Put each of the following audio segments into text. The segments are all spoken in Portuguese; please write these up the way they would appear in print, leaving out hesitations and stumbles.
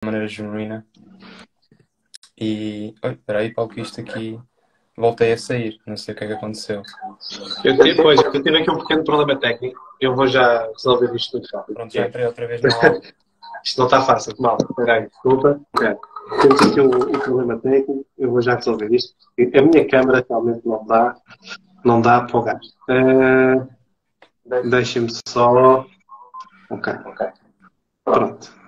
maneira genuína. E, oi, espera aí, Paulo, que isto aqui voltei a sair, não sei o que é que aconteceu. Eu tive aqui um pequeno problema técnico. Eu vou já resolver isto muito rápido. Pronto, já entrei outra vez na live. Isto não está fácil. Mal, espera aí, desculpa. Temos aqui um problema técnico. Eu vou já resolver isto. A minha câmera realmente não dá para o gasto. Deixem-me só. Ok. Pronto.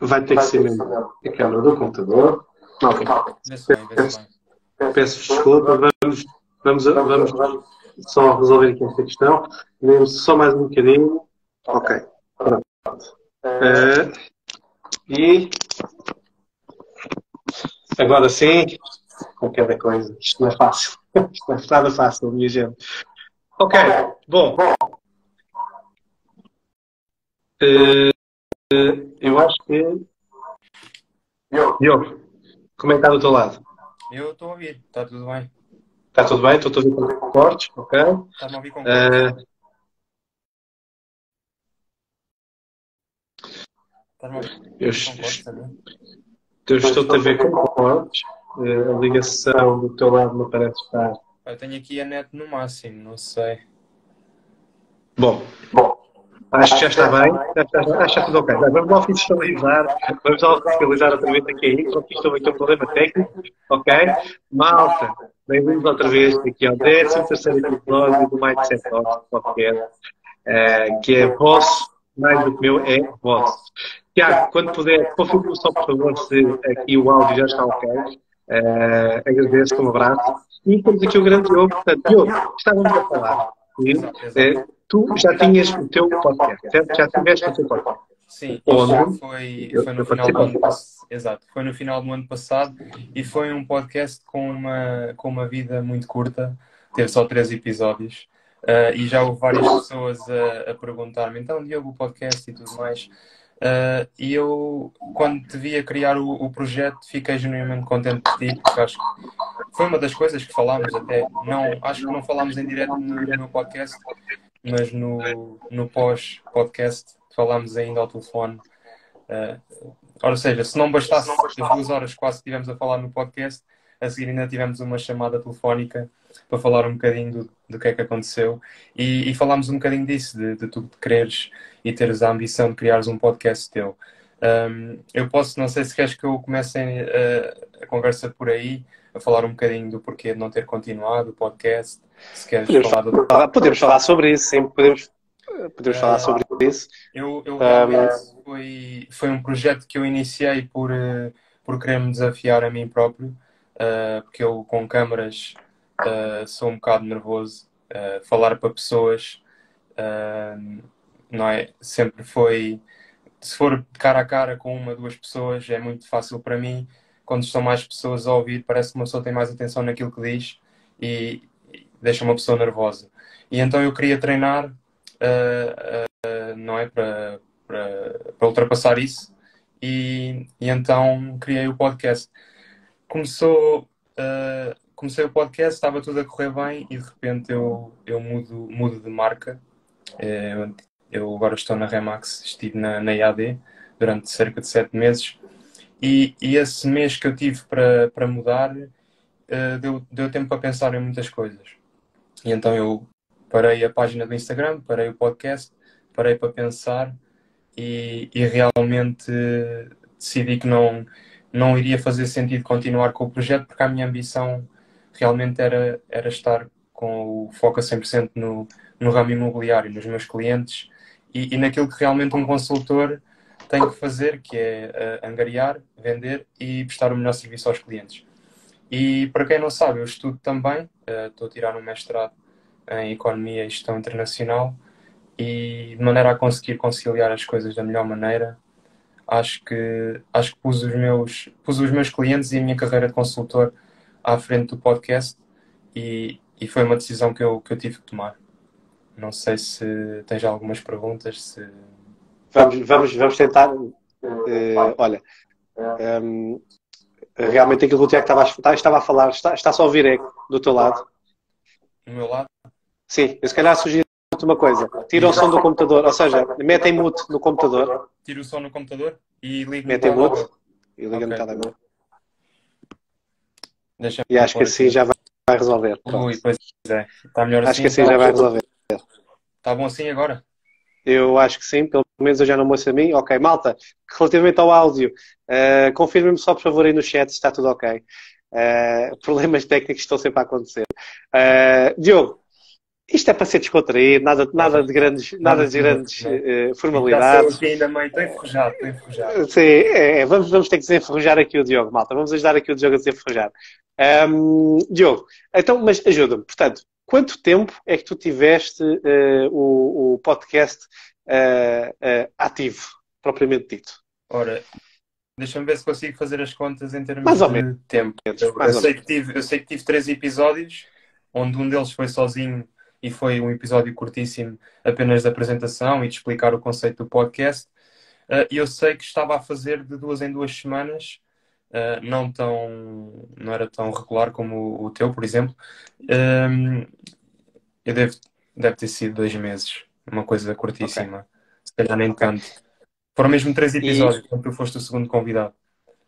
Vai ter que ser mesmo a câmera do computador. Ok. Vê-se bem, vê-se bem. Peço desculpa. Vamos só resolver aqui esta questão. Dê-me só mais um bocadinho. Ok. Pronto. E agora sim, com cada coisa. Isto não é fácil. Isto não é nada fácil, minha gente. Ok. Bom. Eu acho que. Diogo, como é que está do teu lado? Eu estou a ouvir, está tudo bem. Está tudo bem? Estou a ouvir com cortes, ok? Estás-me a ouvir com cortes? Estás-me a ouvir Eu, com cortes também? eu estou-te a ver com cortes. A ligação do teu lado me parece estar. Eu tenho aqui a net no máximo, não sei. Bom, acho que já está bem. Acho que está tudo ok. Vamos lá oficializar. Vamos lá oficializar outra vez aqui. Porque isto houve aqui um problema técnico. Ok? Malta, bem-vindos outra vez aqui ao 13º episódio do Mindset Talks Podcast. Que é vosso, mais do que meu, é vosso. Tiago, quando puder, confirme só, por favor, se aqui o áudio já está ok. Agradeço, um abraço. E temos aqui o grande Diogo. Portanto, Diogo, estávamos a falar. Exato. Tu já tinhas o teu podcast, certo? Já tiveste o teu podcast. Sim, Onde? foi no final do ano passado. Exato, foi no final do ano passado e foi um podcast com uma vida muito curta, teve só 3 episódios. E já houve várias pessoas a perguntar-me, então, Diogo, o podcast e tudo mais. E eu, quando te vi a criar o projeto, fiquei genuinamente contente por ti, porque acho que foi uma das coisas que falámos até. Não, acho que não falámos em direto no meu podcast, mas no pós-podcast falámos ainda ao telefone. Ou seja, se não bastasse as 2 horas quase que tivemos a falar no podcast, a seguir ainda tivemos uma chamada telefónica para falar um bocadinho do que é que aconteceu e falámos um bocadinho disso, de tu quereres e teres a ambição de criares um podcast teu. Eu posso, não sei se queres que eu comece a conversa por aí, a falar um bocadinho do porquê de não ter continuado o podcast, se queres falar Podemos falar sobre isso, sim, podemos falar sobre isso. Eu realmente foi um projeto que eu iniciei por querer me desafiar a mim próprio, porque eu com câmaras sou um bocado nervoso. Falar para pessoas, não é? Sempre foi. Se for de cara a cara com uma, 2 pessoas, é muito fácil para mim. Quando estão mais pessoas a ouvir, parece que uma pessoa tem mais atenção naquilo que diz e deixa uma pessoa nervosa. E então eu queria treinar. Não é? Para ultrapassar isso. E então criei o podcast. Comecei o podcast, estava tudo a correr bem e de repente eu mudo de marca. Eu agora estou na Remax, estive na IAD durante cerca de 7 meses e esse mês que eu tive para mudar deu tempo para pensar em muitas coisas. E então eu parei a página do Instagram, parei o podcast, parei para pensar e realmente decidi que não iria fazer sentido continuar com o projeto porque a minha ambição realmente era estar com o foco a 100% no ramo imobiliário, nos meus clientes e naquilo que realmente um consultor tem que fazer, que é angariar, vender e prestar o melhor serviço aos clientes. E para quem não sabe, eu estudo também, estou a tirar um mestrado em Economia e Gestão Internacional e de maneira a conseguir conciliar as coisas da melhor maneira, acho que pus os meus clientes e a minha carreira de consultor à frente do podcast e foi uma decisão que eu tive que tomar. Não sei se tens algumas perguntas, se... Vamos tentar. Olha, realmente aquilo que o Tiago estava a falar, está só a ouvir eco do teu lado. No meu lado? Sim, eu se calhar sugiro uma coisa. Tira o som do computador, ou seja, metem mute no computador. Tiro o som no computador e ligo no Metem mute telemóvel. e liga no Ok. telemóvel. Deixa-me E acho que pôr assim aqui. já vai resolver. Pronto. Ui, pois é. Está melhor Acho assim? que assim já vai resolver. Está bom assim agora? Eu acho que sim, pelo menos eu já não me ouço a mim. Ok, malta, relativamente ao áudio, confirmem-me só por favor aí no chat se está tudo ok. Problemas técnicos estão sempre a acontecer. Diogo, isto é para ser descontraído, nada de grandes, Nada de nervoso, né? E já sou formalidades. aqui ainda meio. Estou enferrujado, estou enferrujado. Sim, vamos ter que desenferrujar aqui o Diogo, malta. Vamos ajudar aqui o Diogo a desenferrujar. Diogo, então, mas ajuda-me. Portanto, quanto tempo é que tu tiveste o podcast ativo, propriamente dito? Ora, deixa-me ver se consigo fazer as contas em termos Mais ou de tempo. menos, Eu mais ou sei menos. que tive 3 episódios, onde um deles foi sozinho e foi um episódio curtíssimo, apenas de apresentação e de explicar o conceito do podcast. E eu sei que estava a fazer de 2 em 2 semanas, não era tão regular como o teu, por exemplo. Um, eu deve ter sido 2 meses, uma coisa Ok, curtíssima, se calhar nem ok. tanto. Foram mesmo três E, episódios, quando tu foste o segundo convidado.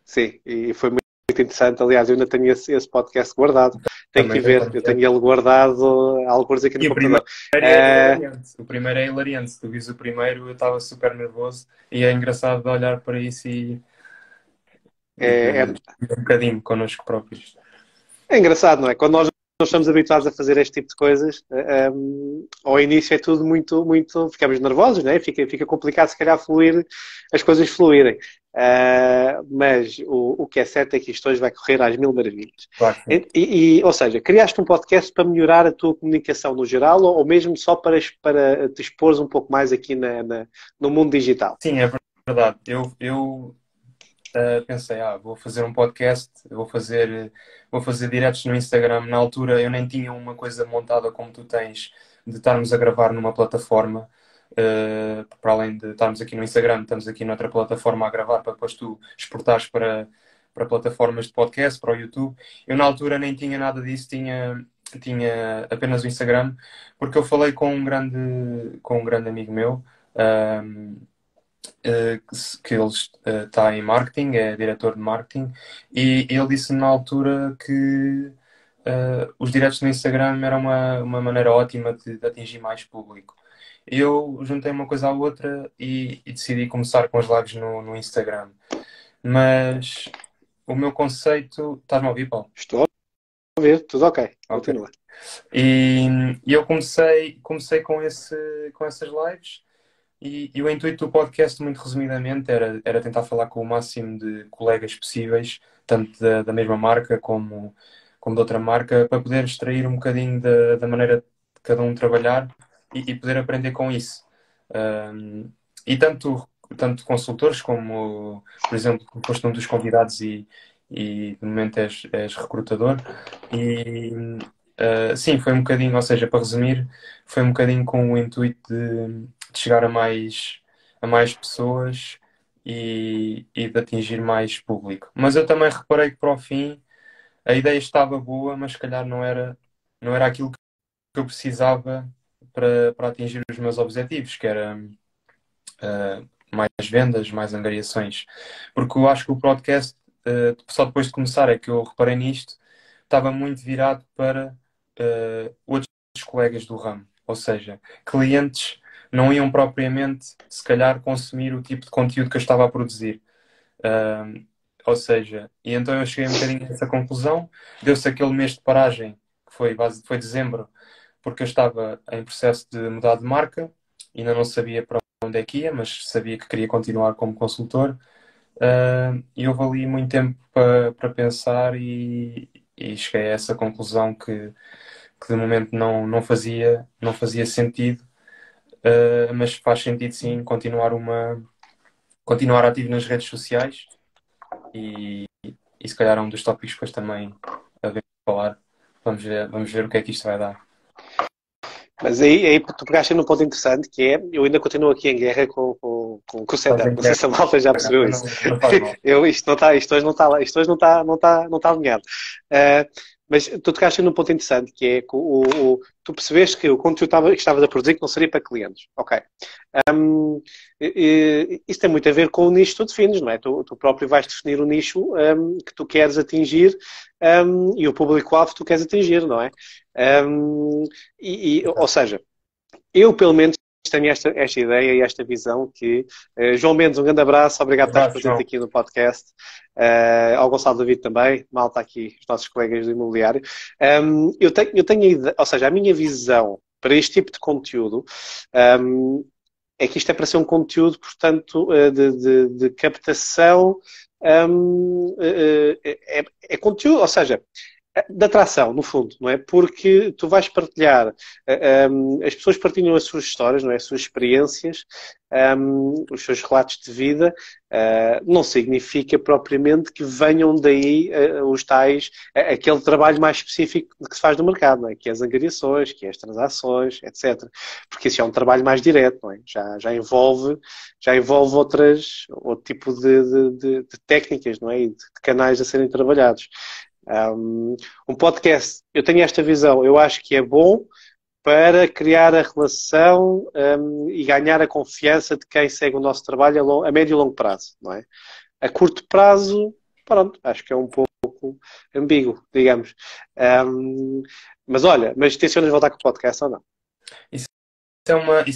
sim, e foi muito interessante. Aliás, eu ainda tenho esse podcast guardado. Tenho que ir Também tem ver. Eu tenho acontecido. ele guardado, alguns aqui no E o primeiro computador. é hilariante. O primeiro é hilariante. Se tu vis o primeiro, eu estava super nervoso e é engraçado de olhar para isso e É, de é, um bocadinho connosco próprios. É engraçado, não é? Quando nós estamos habituados a fazer este tipo de coisas, ao início é tudo muito, ficamos nervosos, não é? Fica complicado se calhar fluir, as coisas fluírem. Mas o que é certo é que isto hoje vai correr às mil maravilhas. Claro que sim. Ou seja, criaste um podcast para melhorar a tua comunicação no geral ou mesmo só para te expores um pouco mais aqui no mundo digital? Sim, é verdade. Eu pensei, vou fazer um podcast, vou fazer diretos no Instagram. Na altura eu nem tinha uma coisa montada como tu tens, de estarmos a gravar numa plataforma. Para além de estarmos aqui no Instagram, estamos aqui noutra plataforma a gravar para depois tu exportares para plataformas de podcast, para o YouTube. Eu na altura nem tinha nada disso, tinha apenas o Instagram, porque eu falei com um grande amigo meu. ehm, que ele está em marketing, é diretor de marketing, e ele disse na altura que os diretos no Instagram eram uma maneira ótima de atingir mais público. Eu juntei uma coisa à outra e decidi começar com as lives no Instagram. Mas o meu conceito. Estás-me a ouvir, Paulo? Estou a ver, tudo ok, Ok. continua. E eu comecei com essas lives. E o intuito do podcast, muito resumidamente, era tentar falar com o máximo de colegas possíveis, tanto da mesma marca como de outra marca, para poder extrair um bocadinho da maneira de cada um trabalhar e poder aprender com isso. Um, e tanto consultores como, por exemplo, foste um dos convidados e de momento és recrutador. E sim, foi um bocadinho, ou seja, para resumir, foi um bocadinho com o intuito de chegar a mais pessoas e de atingir mais público. Mas eu também reparei que para o fim a ideia estava boa, mas se calhar não era aquilo que eu precisava para atingir os meus objetivos, que era mais vendas, mais angariações. Porque eu acho que o podcast, só depois de começar é que eu reparei nisto, estava muito virado para outros colegas do ramo. Ou seja, clientes não iam propriamente, se calhar, consumir o tipo de conteúdo que eu estava a produzir. Ou seja, e então eu cheguei um bocadinho a essa conclusão. Deu-se aquele mês de paragem, que foi dezembro, porque eu estava em processo de mudar de marca, ainda não sabia para onde é que ia, mas sabia que queria continuar como consultor. E houve ali muito tempo para pensar e cheguei a essa conclusão que de momento não fazia sentido. Mas faz sentido sim continuar ativo nas redes sociais e se calhar é um dos tópicos que depois também a ver falar. Vamos ver o que é que isto vai dar. Mas aí tu pegaste num ponto interessante que é, eu ainda continuo aqui em guerra com o Estás setup. em Não sei guerra, se a malta já percebeu isso. não faz mal. Isto hoje não está alinhado. Mas tu tocaste num ponto interessante, que é que tu percebeste que o conteúdo que estavas a produzir que não seria para clientes. Ok. Isso tem muito a ver com o nicho que tu defines, não é? Tu próprio vais definir o nicho que tu queres atingir e o público-alvo que tu queres atingir, não é? Ou seja, eu pelo menos tenho esta ideia e esta visão que João Mendes, um grande abraço, obrigado por estares presente aqui no podcast. Ao Gonçalo David também, malta aqui, os nossos colegas do imobiliário. Eu tenho a ideia, ou seja, a minha visão para este tipo de conteúdo é que isto é para ser um conteúdo, portanto, de captação, é conteúdo, ou seja, de atração, no fundo, não é? Porque tu vais partilhar, as pessoas partilham as suas histórias, não é? As suas experiências, os seus relatos de vida, não significa propriamente que venham daí os tais, aquele trabalho mais específico que se faz no mercado, não é? Que é as angariações, que é as transações, etc. Porque isso é um trabalho mais direto, não é? Já envolve outro tipo de técnicas, não é? E de canais a serem trabalhados. Um podcast, eu tenho esta visão, eu acho que é bom para criar a relação e ganhar a confiança de quem segue o nosso trabalho a médio e longo prazo, não é? A curto prazo, pronto, acho que é um pouco ambíguo, digamos. Mas olha, mas tencionas voltar com o podcast ou não? Isso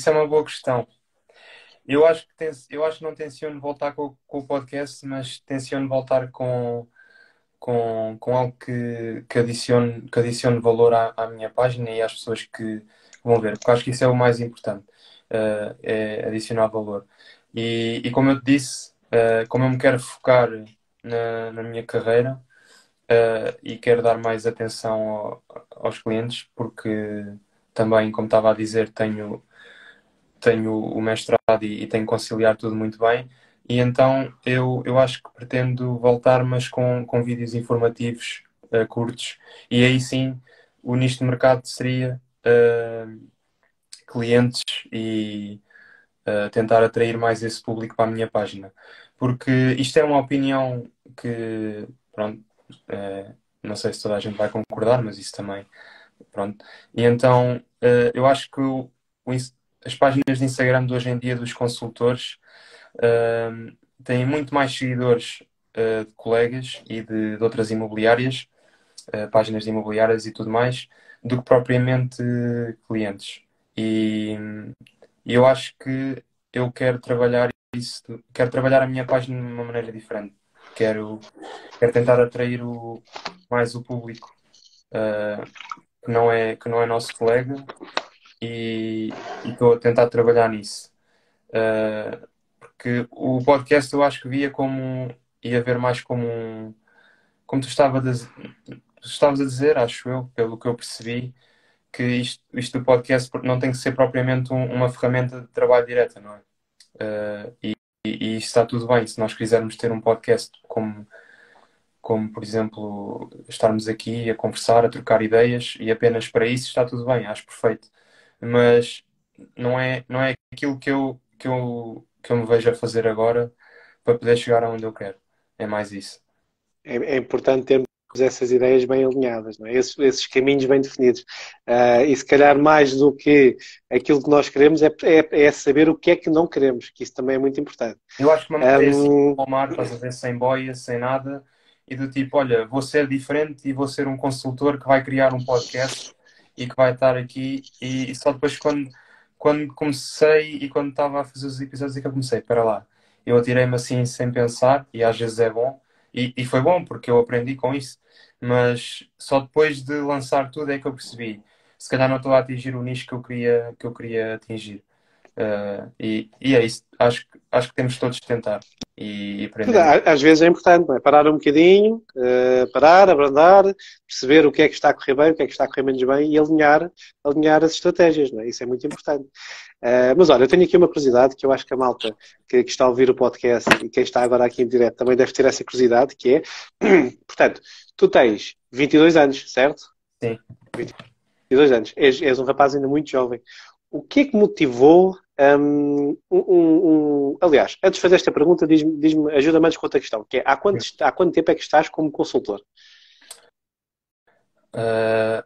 é uma boa questão. Eu acho que não tenciono voltar com o podcast, mas tenciono voltar com algo que adicione valor à minha página e às pessoas que vão ver, porque acho que isso é o mais importante, é adicionar valor. E como eu te disse, como eu me quero focar na minha carreira, e quero dar mais atenção aos clientes, porque também, como estava a dizer, tenho o mestrado e tenho que conciliar tudo muito bem. E então eu acho que pretendo voltar, mas com vídeos informativos curtos. E aí sim, o nicho de mercado seria clientes e tentar atrair mais esse público para a minha página. Porque isto é uma opinião que, pronto, não sei se toda a gente vai concordar, mas isso também, pronto. E então eu acho que as páginas de Instagram de hoje em dia dos consultores têm muito mais seguidores de colegas e de outras imobiliárias, páginas de imobiliárias e tudo mais, do que propriamente clientes. E eu acho que eu quero trabalhar isso, quero trabalhar a minha página de uma maneira diferente. Quero tentar atrair mais o público que não é nosso colega e estou a tentar trabalhar nisso. Porque o podcast eu acho que ia ver mais como tu estavas a dizer, acho eu, pelo que eu percebi, que isto do podcast não tem que ser propriamente uma ferramenta de trabalho direta, não é? E isso está tudo bem. Se nós quisermos ter um podcast como, por exemplo, estarmos aqui a conversar, a trocar ideias e apenas para isso está tudo bem, acho perfeito. Mas não é aquilo que eu me vejo a fazer agora para poder chegar aonde eu quero. É mais isso. É importante termos essas ideias bem alinhadas, não é? Esses caminhos bem definidos. E se calhar mais do que aquilo que nós queremos é saber o que é que não queremos, que isso também é muito importante. Eu acho que uma maneira assim, ao mar, estás a ver, sem boia, sem nada, e do tipo, olha, vou ser diferente e vou ser um consultor que vai criar um podcast e que vai estar aqui e só depois quando comecei e quando estava a fazer os episódios é que eu comecei, para lá. Eu atirei-me assim sem pensar e às vezes é bom e foi bom porque eu aprendi com isso, mas só depois de lançar tudo é que eu percebi. Se calhar não estou a atingir o nicho que eu queria atingir. E é isso. Acho que temos todos de tentar e aprender. Às vezes é importante, não é? Parar um bocadinho, parar, abrandar, perceber o que é que está a correr bem, o que é que está a correr menos bem e alinhar as estratégias, não é? Isso é muito importante. Mas olha, eu tenho aqui uma curiosidade que eu acho que a malta que está a ouvir o podcast e quem está agora aqui em direto também deve ter essa curiosidade, que é, portanto, tu tens 22 anos, certo? Sim. 22 anos. És um rapaz ainda muito jovem. O que é que motivou aliás, antes de fazer esta pergunta, ajuda-me antes com outra questão, que é há quanto tempo é que estás como consultor? Uh,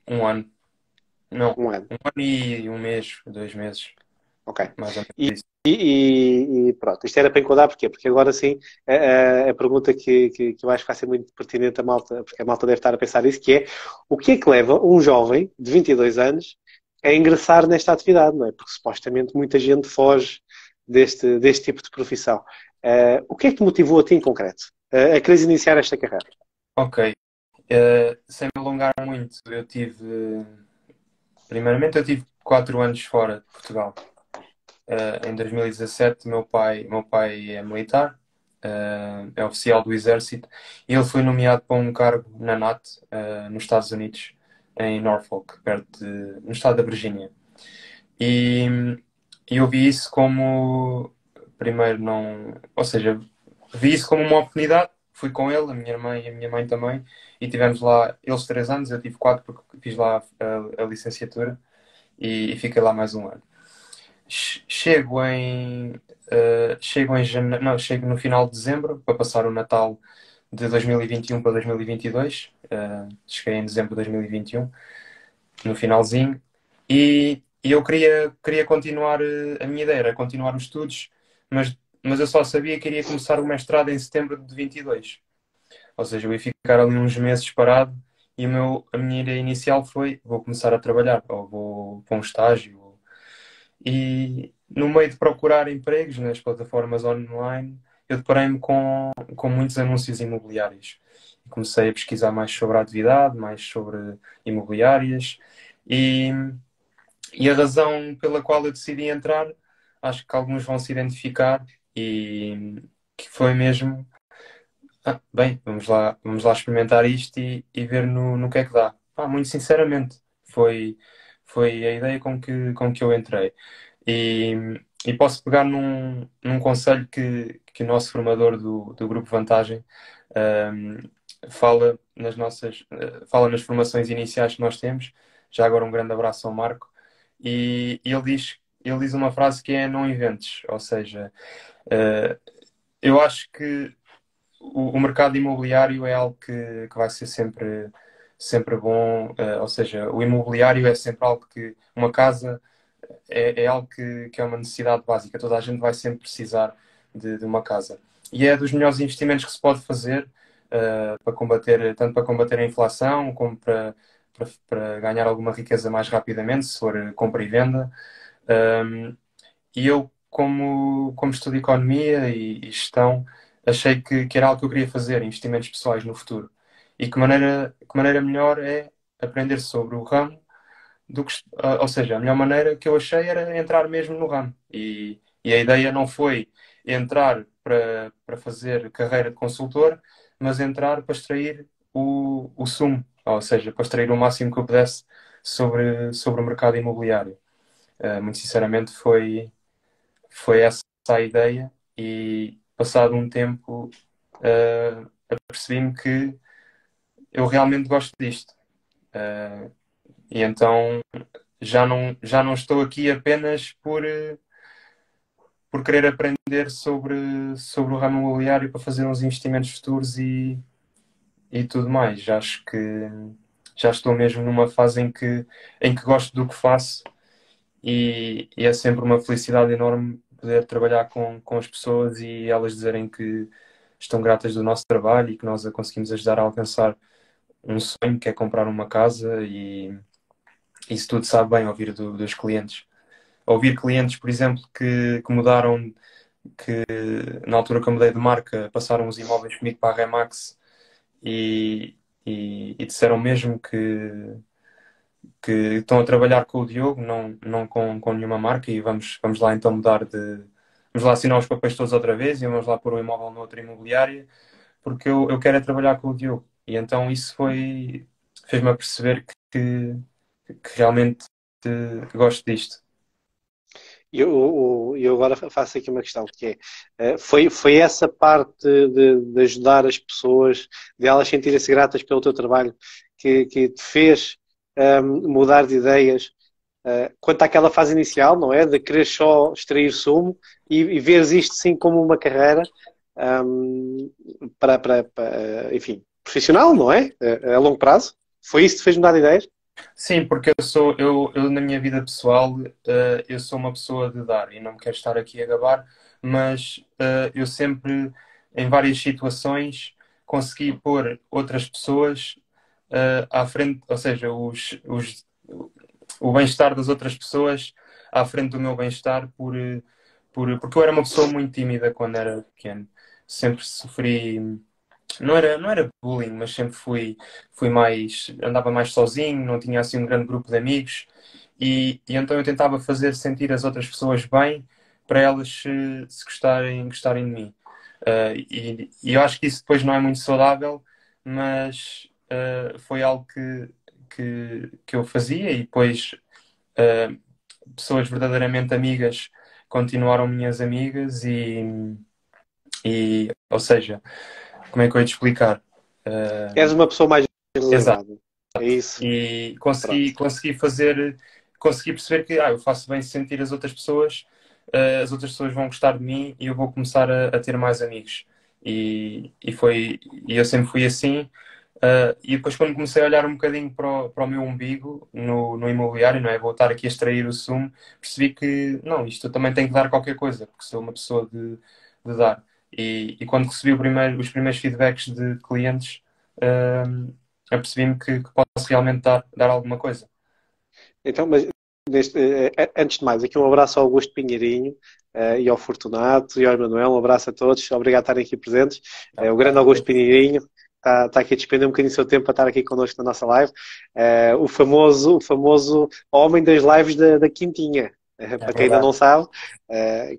um ano. Não, Um ano. um ano e um mês, 2 meses, Ok. mais ou E, menos isso. e pronto, isto era para enquadrar, porquê? Porque agora sim, a pergunta que eu acho que vai ser muito pertinente a malta, porque a malta deve estar a pensar nisso, que é o que é que leva um jovem de 22 anos a ingressar nesta atividade, não é? Porque supostamente muita gente foge deste tipo de profissão. O que é que te motivou a ti em concreto a quereres iniciar esta carreira? Ok, sem me alongar muito, primeiramente eu tive 4 anos fora de Portugal. Em 2017, meu pai é militar, é oficial do Exército, e ele foi nomeado para um cargo na NATO, nos Estados Unidos, em Norfolk, no estado da Virgínia. E, e eu vi isso como, primeiro, não. Ou seja, vi isso como uma oportunidade. Fui com ele, a minha irmã e a minha mãe também, e tivemos lá, eles 3 anos, eu tive 4 porque fiz lá a licenciatura e fiquei lá mais um ano. Chego em janeiro, não, chego no final de dezembro para passar o Natal de 2021 para 2022. Cheguei em dezembro de 2021, no finalzinho, e eu queria continuar, a minha ideia era continuar os estudos, mas eu só sabia que iria começar o mestrado em setembro de 22. Ou seja, eu ia ficar ali uns meses parado e a minha ideia inicial foi: vou começar a trabalhar, ou vou para um estágio. E no meio de procurar empregos nas plataformas online, eu deparei-me com muitos anúncios imobiliários. Comecei a pesquisar mais sobre a atividade, mais sobre imobiliárias, e, e a razão pela qual eu decidi entrar, acho que alguns vão se identificar, e que foi mesmo: bem, vamos lá experimentar isto e ver no que é que dá. Muito sinceramente, foi a ideia com que eu entrei. E, e posso pegar num conselho que o nosso formador do Grupo Vantagem um, fala nas formações iniciais que nós temos. Já agora um grande abraço ao Marco. E ele diz uma frase que é: não inventes. Ou seja, eu acho que o mercado imobiliário é algo que vai ser sempre bom. Ou seja, o imobiliário é sempre algo que uma casa é algo que é uma necessidade básica. Toda a gente vai sempre precisar de uma casa. E é dos melhores investimentos que se pode fazer, tanto para combater a inflação, como para ganhar alguma riqueza mais rapidamente, se for compra e venda. E eu, como estudo economia e gestão, achei que era algo que eu queria fazer, investimentos pessoais no futuro. E que maneira melhor é aprender sobre o ramo ou seja, a melhor maneira que eu achei era entrar mesmo no ramo. E a ideia não foi entrar para fazer carreira de consultor, mas entrar para extrair o sumo, ou seja, para extrair o máximo que eu pudesse sobre o mercado imobiliário. Muito sinceramente, foi essa a ideia, e passado um tempo, apercebi-me que eu realmente gosto disto. E então já não estou aqui apenas por querer aprender sobre o ramo imobiliário para fazer uns investimentos futuros e tudo mais. Já acho que já estou mesmo numa fase em que gosto do que faço, e é sempre uma felicidade enorme poder trabalhar com as pessoas e elas dizerem que estão gratas do nosso trabalho e que nós a conseguimos ajudar a alcançar um sonho, que é comprar uma casa. E isso tudo sabe bem ouvir dos clientes. Ouvir clientes, por exemplo, que mudaram, que na altura que eu mudei de marca, passaram os imóveis comigo para a Remax, e disseram mesmo que estão a trabalhar com o Diogo, não com nenhuma marca, e vamos lá então Vamos lá assinar os papéis todos outra vez e vamos lá pôr o imóvel noutra imobiliária, porque eu quero é trabalhar com o Diogo. E então isso fez-me a perceber que realmente gosto disto. Eu agora faço aqui uma questão, que é, foi essa parte de ajudar as pessoas, de elas sentirem-se gratas pelo teu trabalho, que te fez mudar de ideias quanto àquela fase inicial, não é? De querer só extrair sumo e veres isto sim como uma carreira para, enfim, profissional, não é? A longo prazo. Foi isso que te fez mudar de ideias? Sim, porque eu na minha vida pessoal, eu sou uma pessoa de dar e não me quero estar aqui a gabar, mas eu sempre, em várias situações, consegui pôr outras pessoas à frente, ou seja, o bem-estar das outras pessoas à frente do meu bem-estar porque eu era uma pessoa muito tímida quando era pequeno. Sempre sofri. Não era bullying, mas sempre fui mais, andava mais sozinho, não tinha assim um grande grupo de amigos e então eu tentava fazer sentir as outras pessoas bem para elas se gostarem de mim. E eu acho que isso depois não é muito saudável, mas foi algo que eu fazia e depois uh, pessoas verdadeiramente amigas continuaram minhas amigas ou seja, como é que eu ia te explicar? És uma pessoa mais Exato. reservada. É isso. E Pronto. consegui perceber que eu faço bem sentir as outras pessoas vão gostar de mim e eu vou começar a ter mais amigos. E eu sempre fui assim. E depois, quando comecei a olhar um bocadinho para o meu umbigo no imobiliário, não é? Vou estar aqui a extrair o sumo, percebi que não, isto eu também tenho que dar qualquer coisa, porque sou uma pessoa de dar. E quando recebi os primeiros feedbacks de clientes, uh, apercebi-me que posso realmente dar alguma coisa. Então, mas antes de mais, aqui um abraço ao Augusto Pinheirinho e ao Fortunato e ao Emanuel. Um abraço a todos. Obrigado por estarem aqui presentes. O grande Augusto Pinheirinho está aqui a despender um bocadinho do seu tempo para estar aqui connosco na nossa live. O famoso homem das lives da Quintinha. É Para quem ainda não verdade. sabe,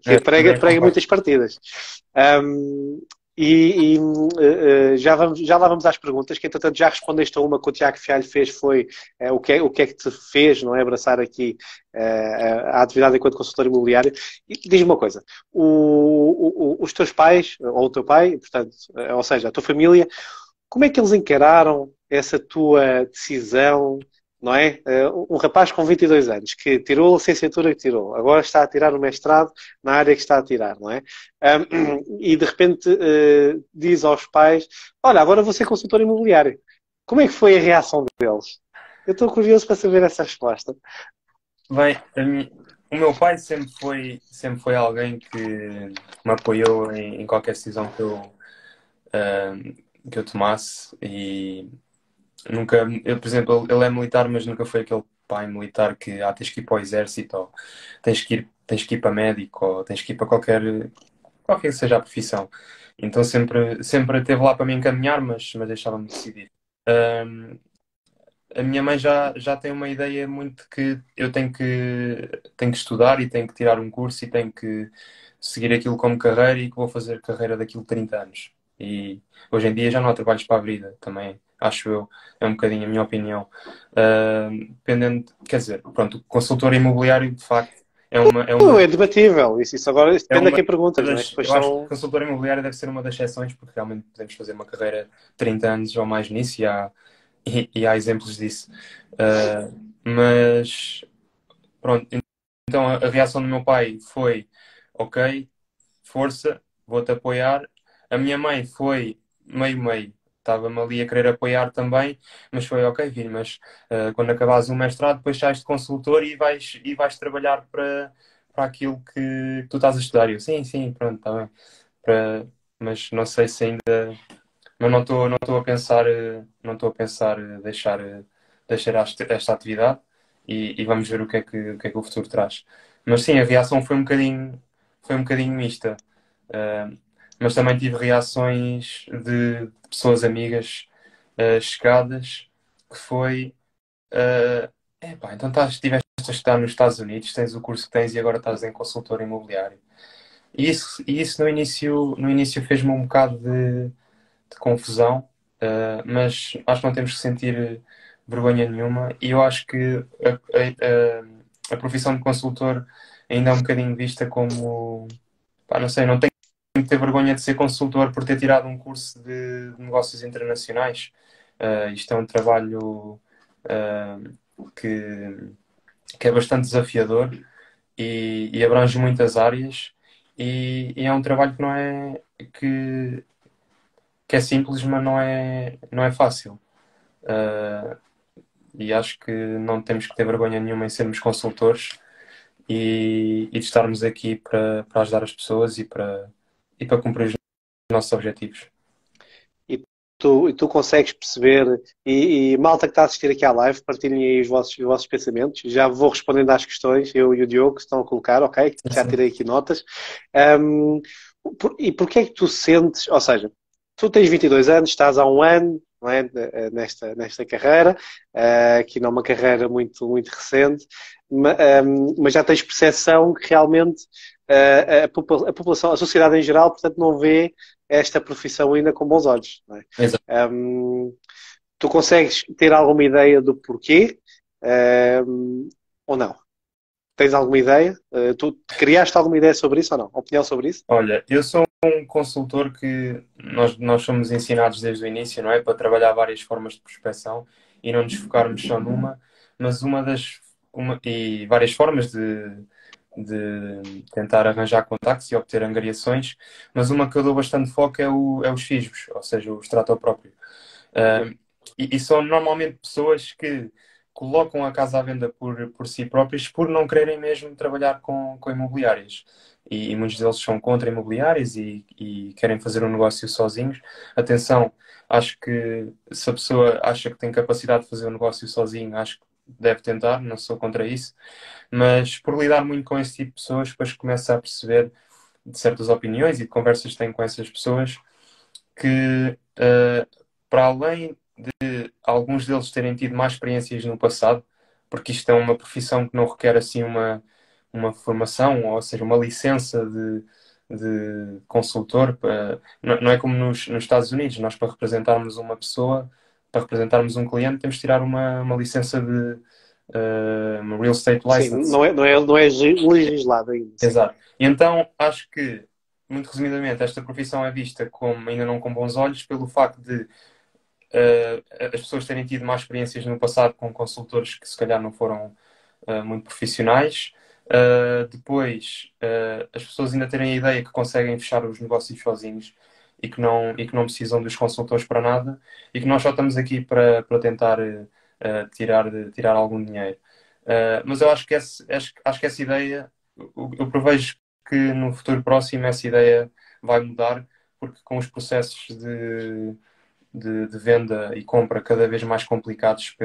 que prega Concordo. muitas partidas. Um, já lá vamos às perguntas, que entretanto já respondeste a uma que o Tiago Fialho fez, foi o que é que te fez, não é, abraçar aqui a atividade enquanto consultor imobiliário. E diz-me uma coisa, os teus pais, ou o teu pai, portanto, ou seja, a tua família, como é que eles encararam essa tua decisão, não é? Um rapaz com 22 anos que tirou a licenciatura que tirou, agora está a tirar o mestrado na área que está a tirar, não é? E de repente diz aos pais: Olha, agora vou ser consultor imobiliário. Como é que foi a reação deles? Eu estou curioso para saber essa resposta. Bem, o meu pai sempre foi alguém que me apoiou em qualquer decisão que eu tomasse e nunca, por exemplo, ele é militar, mas nunca foi aquele pai militar que tens que ir para o exército, ou tens que ir para médico, ou tens que ir para qualquer que seja a profissão. Então sempre esteve lá para me encaminhar, mas deixava-me decidir. Um, a minha mãe já tem uma ideia muito que eu tenho que estudar e tenho que tirar um curso e tenho que seguir aquilo como carreira e que vou fazer carreira daquilo 30 anos. E hoje em dia já não há trabalhos para a vida, também, acho eu, é um bocadinho a minha opinião. Dependendo, quer dizer, pronto, o consultor imobiliário, de facto, Não, é debatível. Isso agora é depende a uma quem perguntas, não é? eu acho que consultor imobiliário deve ser uma das exceções, porque realmente podemos fazer uma carreira de 30 anos ou mais nisso e há exemplos disso. Mas pronto, então a reação do meu pai foi ok, força, vou-te apoiar. A minha mãe foi meio-meio, estava-me ali a querer apoiar também, mas foi ok, filho, mas quando acabares o mestrado, depois sais de consultor e vais trabalhar para aquilo que tu estás a estudar. E eu, sim, sim, pronto, está bem. Mas não sei se ainda. Mas não estou a pensar deixar esta atividade e vamos ver o que é que o futuro traz. Mas sim, a reação foi um bocadinho mista. Uh, mas também tive reações de pessoas amigas chegadas que foi epá, então estiveste a estudar nos Estados Unidos, tens o curso que tens e agora estás em consultor imobiliário. E isso no início fez-me um bocado de confusão, mas acho que não temos que sentir vergonha nenhuma. E eu acho que a profissão de consultor ainda é um bocadinho vista como, pá, não sei, não tenho que ter vergonha de ser consultor por ter tirado um curso de negócios internacionais. Isto é um trabalho que é bastante desafiador e abrange muitas áreas. E é um trabalho que não é que é simples, mas não é fácil. e acho que não temos que ter vergonha nenhuma em sermos consultores e de estarmos aqui para ajudar as pessoas e para cumprir os nossos objetivos. E tu consegues perceber, e malta que está a assistir aqui à live, partilhem aí os vossos pensamentos. Já vou respondendo às questões, eu e o Diogo, que estão a colocar, ok? Já Sim. tirei aqui notas. E porquê é que tu sentes, ou seja, tu tens 22 anos, estás há um ano, não é, nesta carreira, que não é uma carreira muito, muito recente, mas já tens percepção que realmente a população, a sociedade em geral, portanto, não vê esta profissão ainda com bons olhos. Não é? Exato. Tu consegues ter alguma ideia do porquê ou não? Tens alguma ideia? Tu criaste alguma ideia sobre isso ou não? Opinião sobre isso? Olha, eu sou um consultor que nós somos ensinados desde o início, não é? Para trabalhar várias formas de prospecção e não nos focarmos só numa, mas e várias formas de tentar arranjar contactos e obter angariações, mas uma que eu dou bastante foco é os FISBs, ou seja, o extrato próprio. E são normalmente pessoas que colocam a casa à venda por si próprias por não quererem mesmo trabalhar com imobiliárias. E muitos deles são contra imobiliárias e querem fazer um negócio sozinhos. Atenção, acho que se a pessoa acha que tem capacidade de fazer um negócio sozinho, acho que deve tentar, não sou contra isso. Mas por lidar muito com esse tipo de pessoas, depois começa a perceber de certas opiniões e de conversas que tenho com essas pessoas que, para além de alguns deles terem tido mais experiências no passado, porque isto é uma profissão que não requer assim uma formação, ou seja, uma licença de consultor. Não é como nos Estados Unidos, nós para representarmos uma pessoa, para representarmos um cliente, temos de tirar uma licença de uma Real Estate Sim, License. não é legislado ainda. Sim. Exato. E então acho que, muito resumidamente, esta profissão é vista como ainda não com bons olhos pelo facto de as pessoas terem tido mais experiências no passado com consultores que se calhar não foram muito profissionais. Depois, as pessoas ainda terem a ideia que conseguem fechar os negócios sozinhos e que não precisam dos consultores para nada e que nós só estamos aqui para tentar tirar algum dinheiro. Mas eu acho que essa ideia, eu prevejo que no futuro próximo essa ideia vai mudar, porque com os processos de venda e compra cada vez mais complicados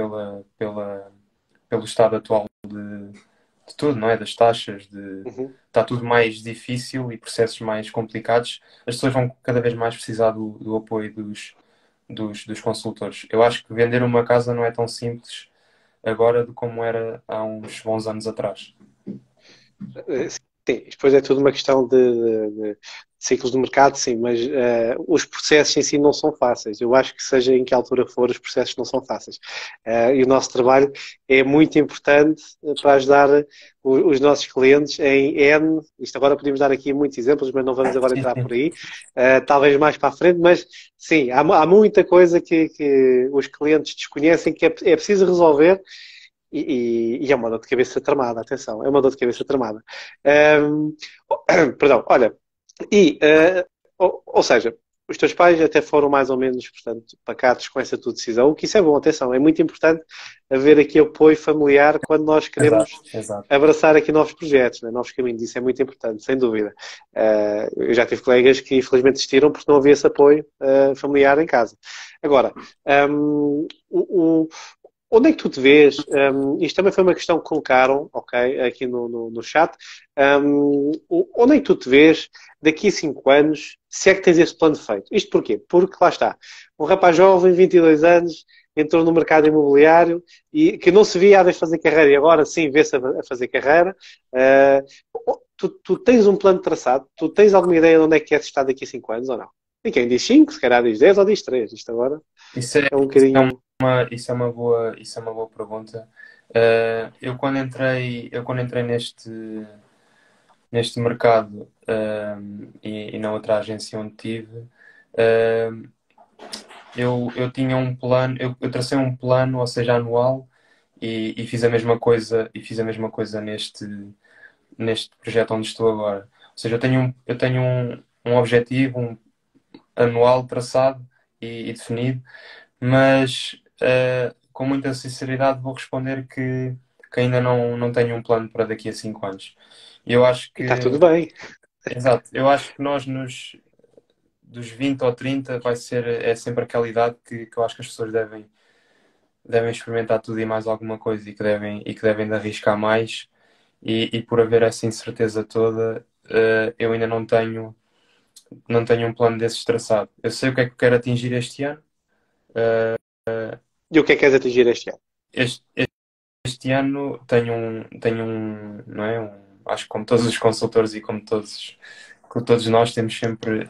pelo estado atual de tudo, não é? Das taxas, Uhum. está tudo mais difícil e processos mais complicados, as pessoas vão cada vez mais precisar do apoio dos consultores. Eu acho que vender uma casa não é tão simples agora de como era há uns bons anos atrás. Sim, depois é tudo uma questão de ciclos de mercado, sim, mas os processos em si não são fáceis. Eu acho que seja em que altura for, os processos não são fáceis. E o nosso trabalho é muito importante para ajudar os nossos clientes em N. Isto agora podemos dar aqui muitos exemplos, mas não vamos agora entrar por aí. Talvez mais para a frente, mas sim, há muita coisa que os clientes desconhecem que é preciso resolver. E é uma dor de cabeça tramada, atenção, é uma dor de cabeça tramada. Um, Perdão, olha, ou seja, os teus pais até foram mais ou menos, portanto, pacatos com essa tua decisão, o que isso é bom, atenção, é muito importante haver aqui apoio familiar quando nós queremos Exato, exato. abraçar aqui novos projetos, né? Novos caminhos, isso é muito importante, sem dúvida. Eu já tive colegas que infelizmente desistiram porque não havia esse apoio familiar em casa. Agora, onde é que tu te vês? Isto também foi uma questão que colocaram, ok, aqui no chat. Onde é que tu te vês daqui a 5 anos, se é que tens esse plano feito? Isto porquê? Porque lá está, um rapaz jovem, 22 anos, entrou no mercado imobiliário e que não se via a vez fazer carreira e agora sim vê-se a fazer carreira. Tu tens um plano traçado? Tu tens alguma ideia de onde é que queres estar daqui a 5 anos ou não? E quem diz 5, se calhar diz 10 ou diz 3. Isto agora Isso é, é um isso é bocadinho... uma boa pergunta. Eu quando entrei neste mercado e na outra agência onde tive, eu tinha um plano, eu tracei um plano, ou seja, anual, e fiz a mesma coisa, neste projeto onde estou agora. Ou seja, eu tenho um objetivo anual traçado e definido, mas com muita sinceridade, vou responder que ainda não tenho um plano para daqui a 5 anos. E eu acho E está que, tudo bem. exato, eu acho que nós dos 20 ou 30 é sempre aquela idade que eu acho que as pessoas devem experimentar tudo e mais alguma coisa e que devem de arriscar mais. E por haver essa incerteza toda, eu ainda não tenho um plano desses traçado. Eu sei o que é que quero atingir este ano. E o que é que queres atingir este ano? Este, este ano não é? Acho que como todos os consultores e como todos nós temos sempre,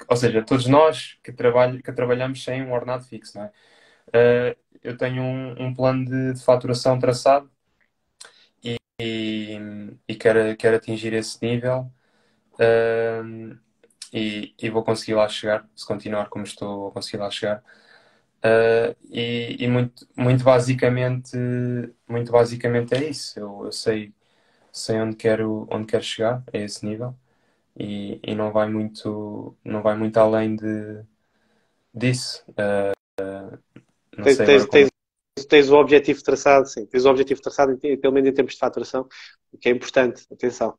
ou seja, todos nós que trabalhamos sem um ordenado fixo, não é? Eu tenho um plano de faturação traçado e, e quero atingir esse nível. E vou conseguir lá chegar, se continuar como estou, vou conseguir lá chegar. E muito basicamente é isso. Eu sei onde quero chegar, a esse nível, e não vai muito além disso. Não Tens, sei agora tens, como. tens, tens o objetivo traçado, sim. Tens o objetivo traçado, pelo menos em termos de faturação, o que é importante. Atenção.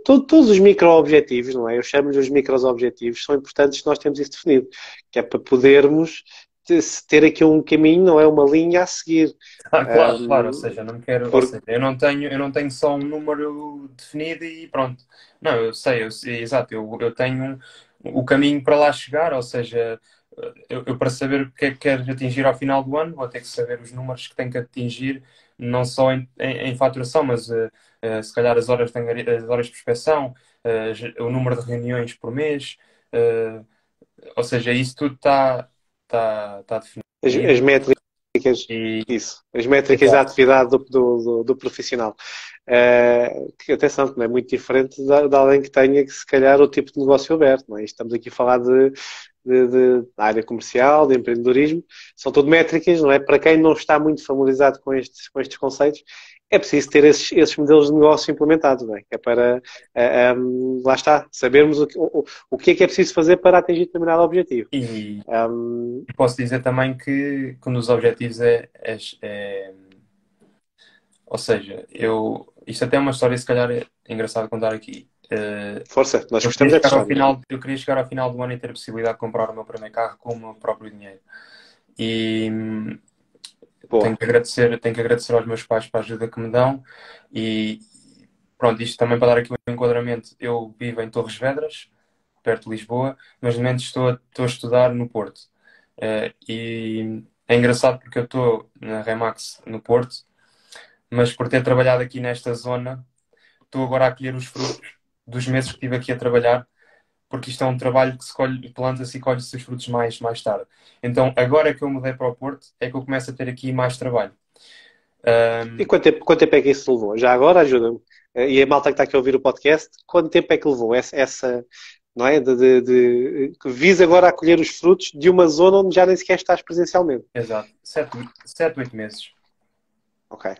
Todos os micro-objetivos, não é? Eu chamo-lhes os micro-objetivos, são importantes se nós temos isso definido, que é para podermos ter aqui um caminho, não é uma linha a seguir. Claro, claro, ou seja, não quero, ou Porque seja, eu não tenho só um número definido e pronto. Não, eu sei, exato, eu tenho o caminho para lá chegar, ou seja, eu para saber o que é que quero atingir ao final do ano, vou ter que saber os números que tenho que atingir, não só em faturação, mas se calhar as horas de prospeção, o número de reuniões por mês, uh, ou seja, isso tudo está as definido métricas, e isso, as métricas da exato. atividade do profissional. Que atenção, que não é muito diferente de alguém que tenha que se calhar o tipo de negócio aberto, não é? Estamos aqui a falar de área comercial, de empreendedorismo, são tudo métricas, não é? Para quem não está muito familiarizado com estes conceitos, é preciso ter esses modelos de negócio implementados, não é? Que é para, lá está, sabermos o que é preciso fazer para atingir determinado objetivo. E Um, posso dizer também que um dos objetivos ou seja, isto até é uma história se calhar é engraçado contar aqui. Força, nós gostamos é de histórias. Eu queria chegar ao final do ano e ter a possibilidade de comprar o meu primeiro carro com o meu próprio dinheiro. E Boa. tenho que agradecer aos meus pais para a ajuda que me dão. E pronto, isto também para dar aqui um enquadramento. Eu vivo em Torres Vedras, perto de Lisboa, mas no momento estou a estudar no Porto. E é engraçado porque eu estou na Remax no Porto, mas por ter trabalhado aqui nesta zona, estou agora a colher os frutos dos meses que estive aqui a trabalhar, porque isto é um trabalho que se colhe, planta-se e colhe-se os frutos mais tarde. Então, agora que eu mudei para o Porto, é que eu começo a ter aqui mais trabalho. E quanto tempo é que isso levou? Já agora ajuda-me. E a malta que está aqui a ouvir o podcast, quanto tempo é que levou essa não é? Que visa agora a colher os frutos de uma zona onde já nem sequer estás presencialmente. Exato. 8 meses. Ok,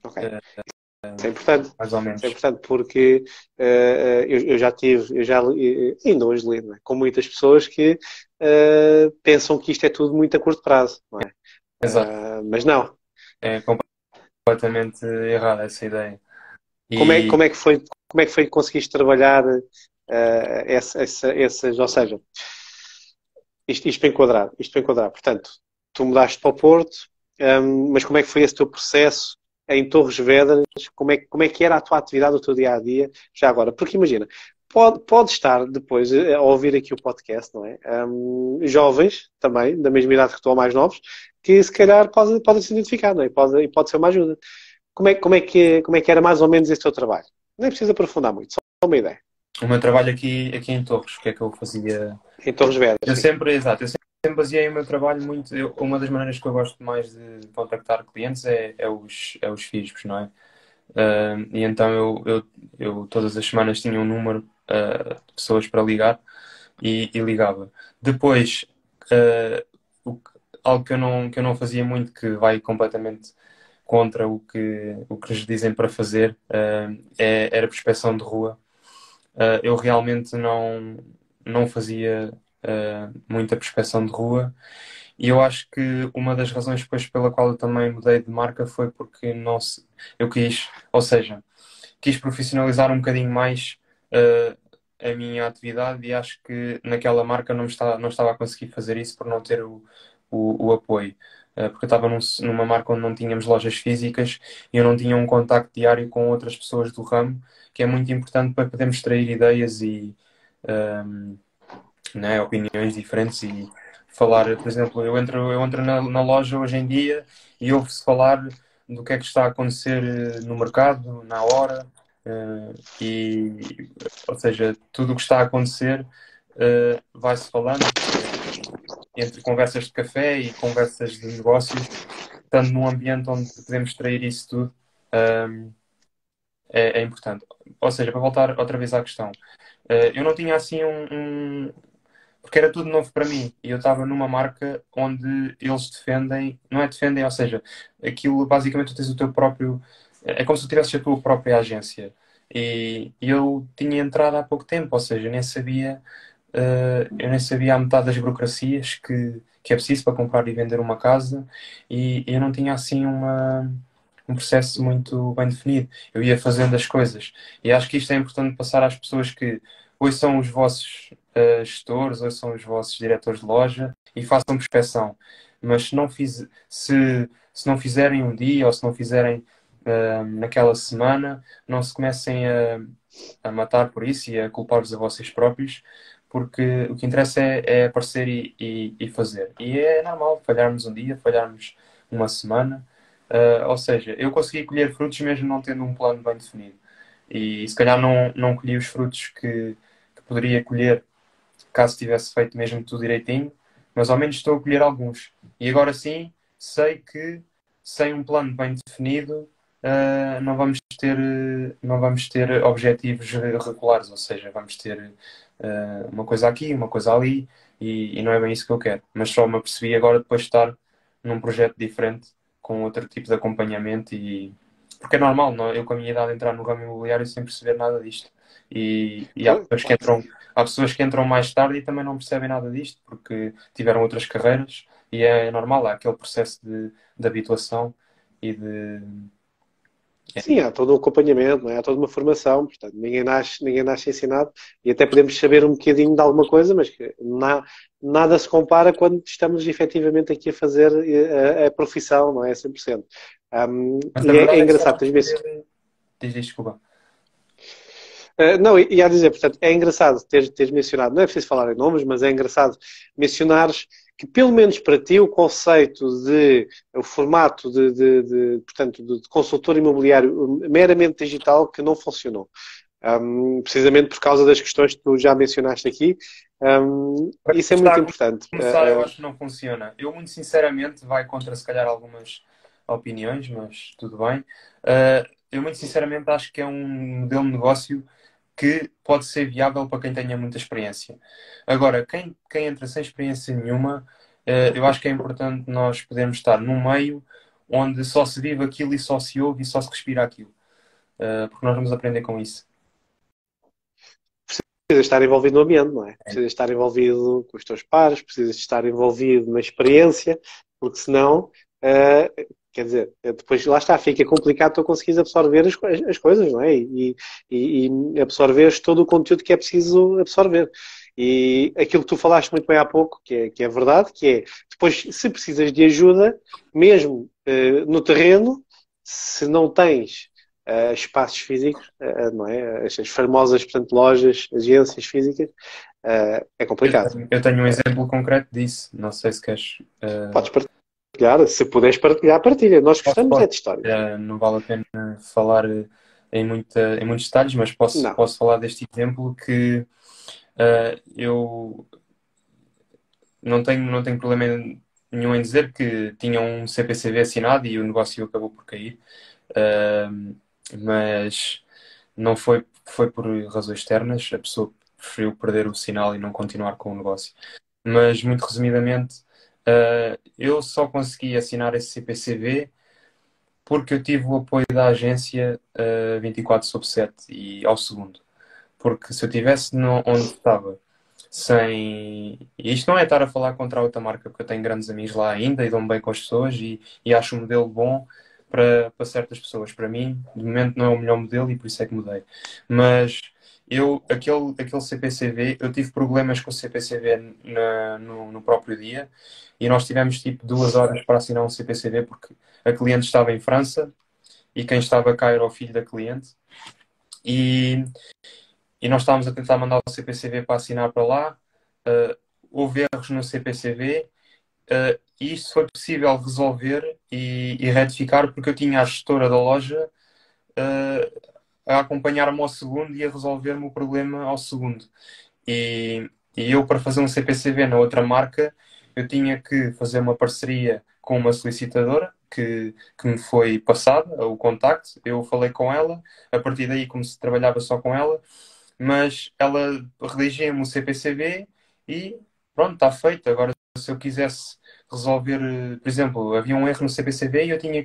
ok. Uh, Isso é importante. mais ou menos. Isso é importante porque eu já tive, ainda hoje lido, com muitas pessoas que pensam que isto é tudo muito a curto prazo, não é? Exato. Mas não. É completamente errada essa ideia. Como é que foi que conseguiste trabalhar essas, ou seja, isto para enquadrar, portanto, tu mudaste para o Porto, mas como é que foi esse teu processo em Torres Vedras? Como é que era a tua atividade, o teu dia-a-dia, já agora? Porque imagina, pode estar depois a ouvir aqui o podcast, não é? Jovens também, da mesma idade que tu ou mais novos, que se calhar podem se identificar, não é? Pode ser uma ajuda. Como é que era mais ou menos esse teu trabalho? Nem precisa aprofundar muito, só uma ideia. O meu trabalho aqui em Torres, o que é que eu fazia? Em Torres Vedras, Eu sim. sempre, exato, eu sempre baseei o meu trabalho muito. Uma das maneiras que eu gosto mais de contactar clientes é os FISBs, não é? E então eu todas as semanas tinha um número de pessoas para ligar e ligava. Depois, algo que eu não fazia muito, que vai completamente contra o que lhes dizem para fazer, era prospeção de rua. Eu realmente não fazia muita prospeção de rua E eu acho que uma das razões depois pela qual eu também mudei de marca foi porque não se, eu quis, ou seja, quis profissionalizar um bocadinho mais a minha atividade e acho que naquela marca não estava a conseguir fazer isso por não ter o apoio. Porque eu estava numa marca onde não tínhamos lojas físicas e eu não tinha um contacto diário com outras pessoas do ramo, que é muito importante para podermos extrair ideias e né, opiniões diferentes e falar, por exemplo, eu entro na loja hoje em dia e ouve-se falar do que é que está a acontecer no mercado, na hora, ou seja, tudo o que está a acontecer vai-se falando entre conversas de café e conversas de negócios, estando num ambiente onde podemos extrair isso tudo, é importante. Ou seja, para voltar outra vez à questão, eu não tinha assim porque era tudo novo para mim e eu estava numa marca onde eles defendem, não é defendem, ou seja, aquilo basicamente tu tens o teu próprio, é como se tu tivesses a tua própria agência. E eu tinha entrado há pouco tempo, ou seja, eu nem sabia a metade das burocracias que é preciso para comprar e vender uma casa e eu não tinha assim um processo muito bem definido. Eu ia fazendo as coisas e acho que isto é importante passar às pessoas que hoje são os vossos gestores, hoje são os vossos diretores de loja e façam prospeção. Mas se não fizerem um dia ou se não fizerem naquela semana, não se comecem a matar por isso e a culpar-vos a vocês próprios, porque o que interessa é aparecer e fazer. E é normal falharmos um dia, falharmos uma semana. Ou seja, eu consegui colher frutos mesmo não tendo um plano bem definido. E se calhar não colhi os frutos que poderia colher caso tivesse feito mesmo tudo direitinho, mas ao menos estou a colher alguns. E agora sim, sei que sem um plano bem definido, não vamos ter objetivos regulares, ou seja, vamos ter uma coisa aqui, uma coisa ali, e não é bem isso que eu quero. Mas só me apercebi agora depois de estar num projeto diferente, com outro tipo de acompanhamento, porque é normal, não? Eu com a minha idade entrar no ramo imobiliário sem perceber nada disto. E Pois, claro que sim. há pessoas que entram mais tarde e também não percebem nada disto, porque tiveram outras carreiras, e é normal, há aquele processo de habituação e de. Sim, há todo um acompanhamento, não é? Há toda uma formação, portanto, ninguém nasce ensinado e até podemos saber um bocadinho de alguma coisa, mas que nada se compara quando estamos efetivamente aqui a fazer a profissão, não é? 100%. Mas a E é verdade é que só engraçado, vamos poder. Diz, desculpa. Não, e a dizer, portanto, é engraçado teres mencionado, não é preciso falar em nomes, mas é engraçado mencionares que, pelo menos para ti, o formato portanto, de consultor imobiliário meramente digital que não funcionou. Precisamente por causa das questões que tu já mencionaste aqui. Isso é Está muito a importante. começar, eu acho que não funciona. Eu, muito sinceramente, vai contra se calhar algumas opiniões, mas tudo bem. Eu, muito sinceramente, acho que é um modelo de negócio que pode ser viável para quem tenha muita experiência. Agora, quem entra sem experiência nenhuma, eu acho que é importante nós podermos estar num meio onde só se vive aquilo e só se ouve e só se respira aquilo. Porque nós vamos aprender com isso. Precisas estar envolvido no ambiente, não é? Precisas estar envolvido com os teus pares, precisas estar envolvido na experiência, porque senão, quer dizer, depois lá está, fica complicado tu conseguires absorver as coisas, não é? E absorveres todo o conteúdo que é preciso absorver. E aquilo que tu falaste muito bem há pouco, que é verdade, que é, depois, se precisas de ajuda, mesmo no terreno, se não tens espaços físicos, não é? As famosas, portanto, lojas, agências físicas, é complicado. Eu tenho um exemplo concreto disso. Não sei se queres. Podes partilhar, se puderes partilhar, partilha. Nós gostamos é Posso. de histórias. Não vale a pena falar em muitos detalhes, mas Não. posso falar deste exemplo que eu não tenho problema nenhum em dizer que tinha um CPCV assinado e o negócio acabou por cair. Mas não foi por razões externas, a pessoa preferiu perder o sinal e não continuar com o negócio. Mas, muito resumidamente, eu só consegui assinar esse CPCV porque eu tive o apoio da agência 24/7 e ao segundo. Porque se eu estivesse onde estava E isto não é estar a falar contra a outra marca, porque eu tenho grandes amigos lá ainda e dou-me bem com as pessoas e acho o modelo bom para certas pessoas. Para mim, de momento, não é o melhor modelo e por isso é que mudei. Mas aquele CPCV, eu tive problemas com o CPCV no próprio dia e nós tivemos tipo 2 horas para assinar um CPCV porque a cliente estava em França e quem estava cá era o filho da cliente. E, e nós estávamos a tentar mandar o CPCV para assinar para lá. Houve erros no CPCV e isto foi possível resolver e retificar porque eu tinha a gestora da loja a acompanhar-me ao segundo e a resolver-me o problema ao segundo. E eu, para fazer um CPCV na outra marca, eu tinha que fazer uma parceria com uma solicitadora que me foi passada, o contacto. Eu falei com ela, a partir daí, como se trabalhava só com ela, mas ela redigia-me o CPCV e pronto, está feito. Agora, se eu quisesse resolver, por exemplo, havia um erro no CPCV e eu tinha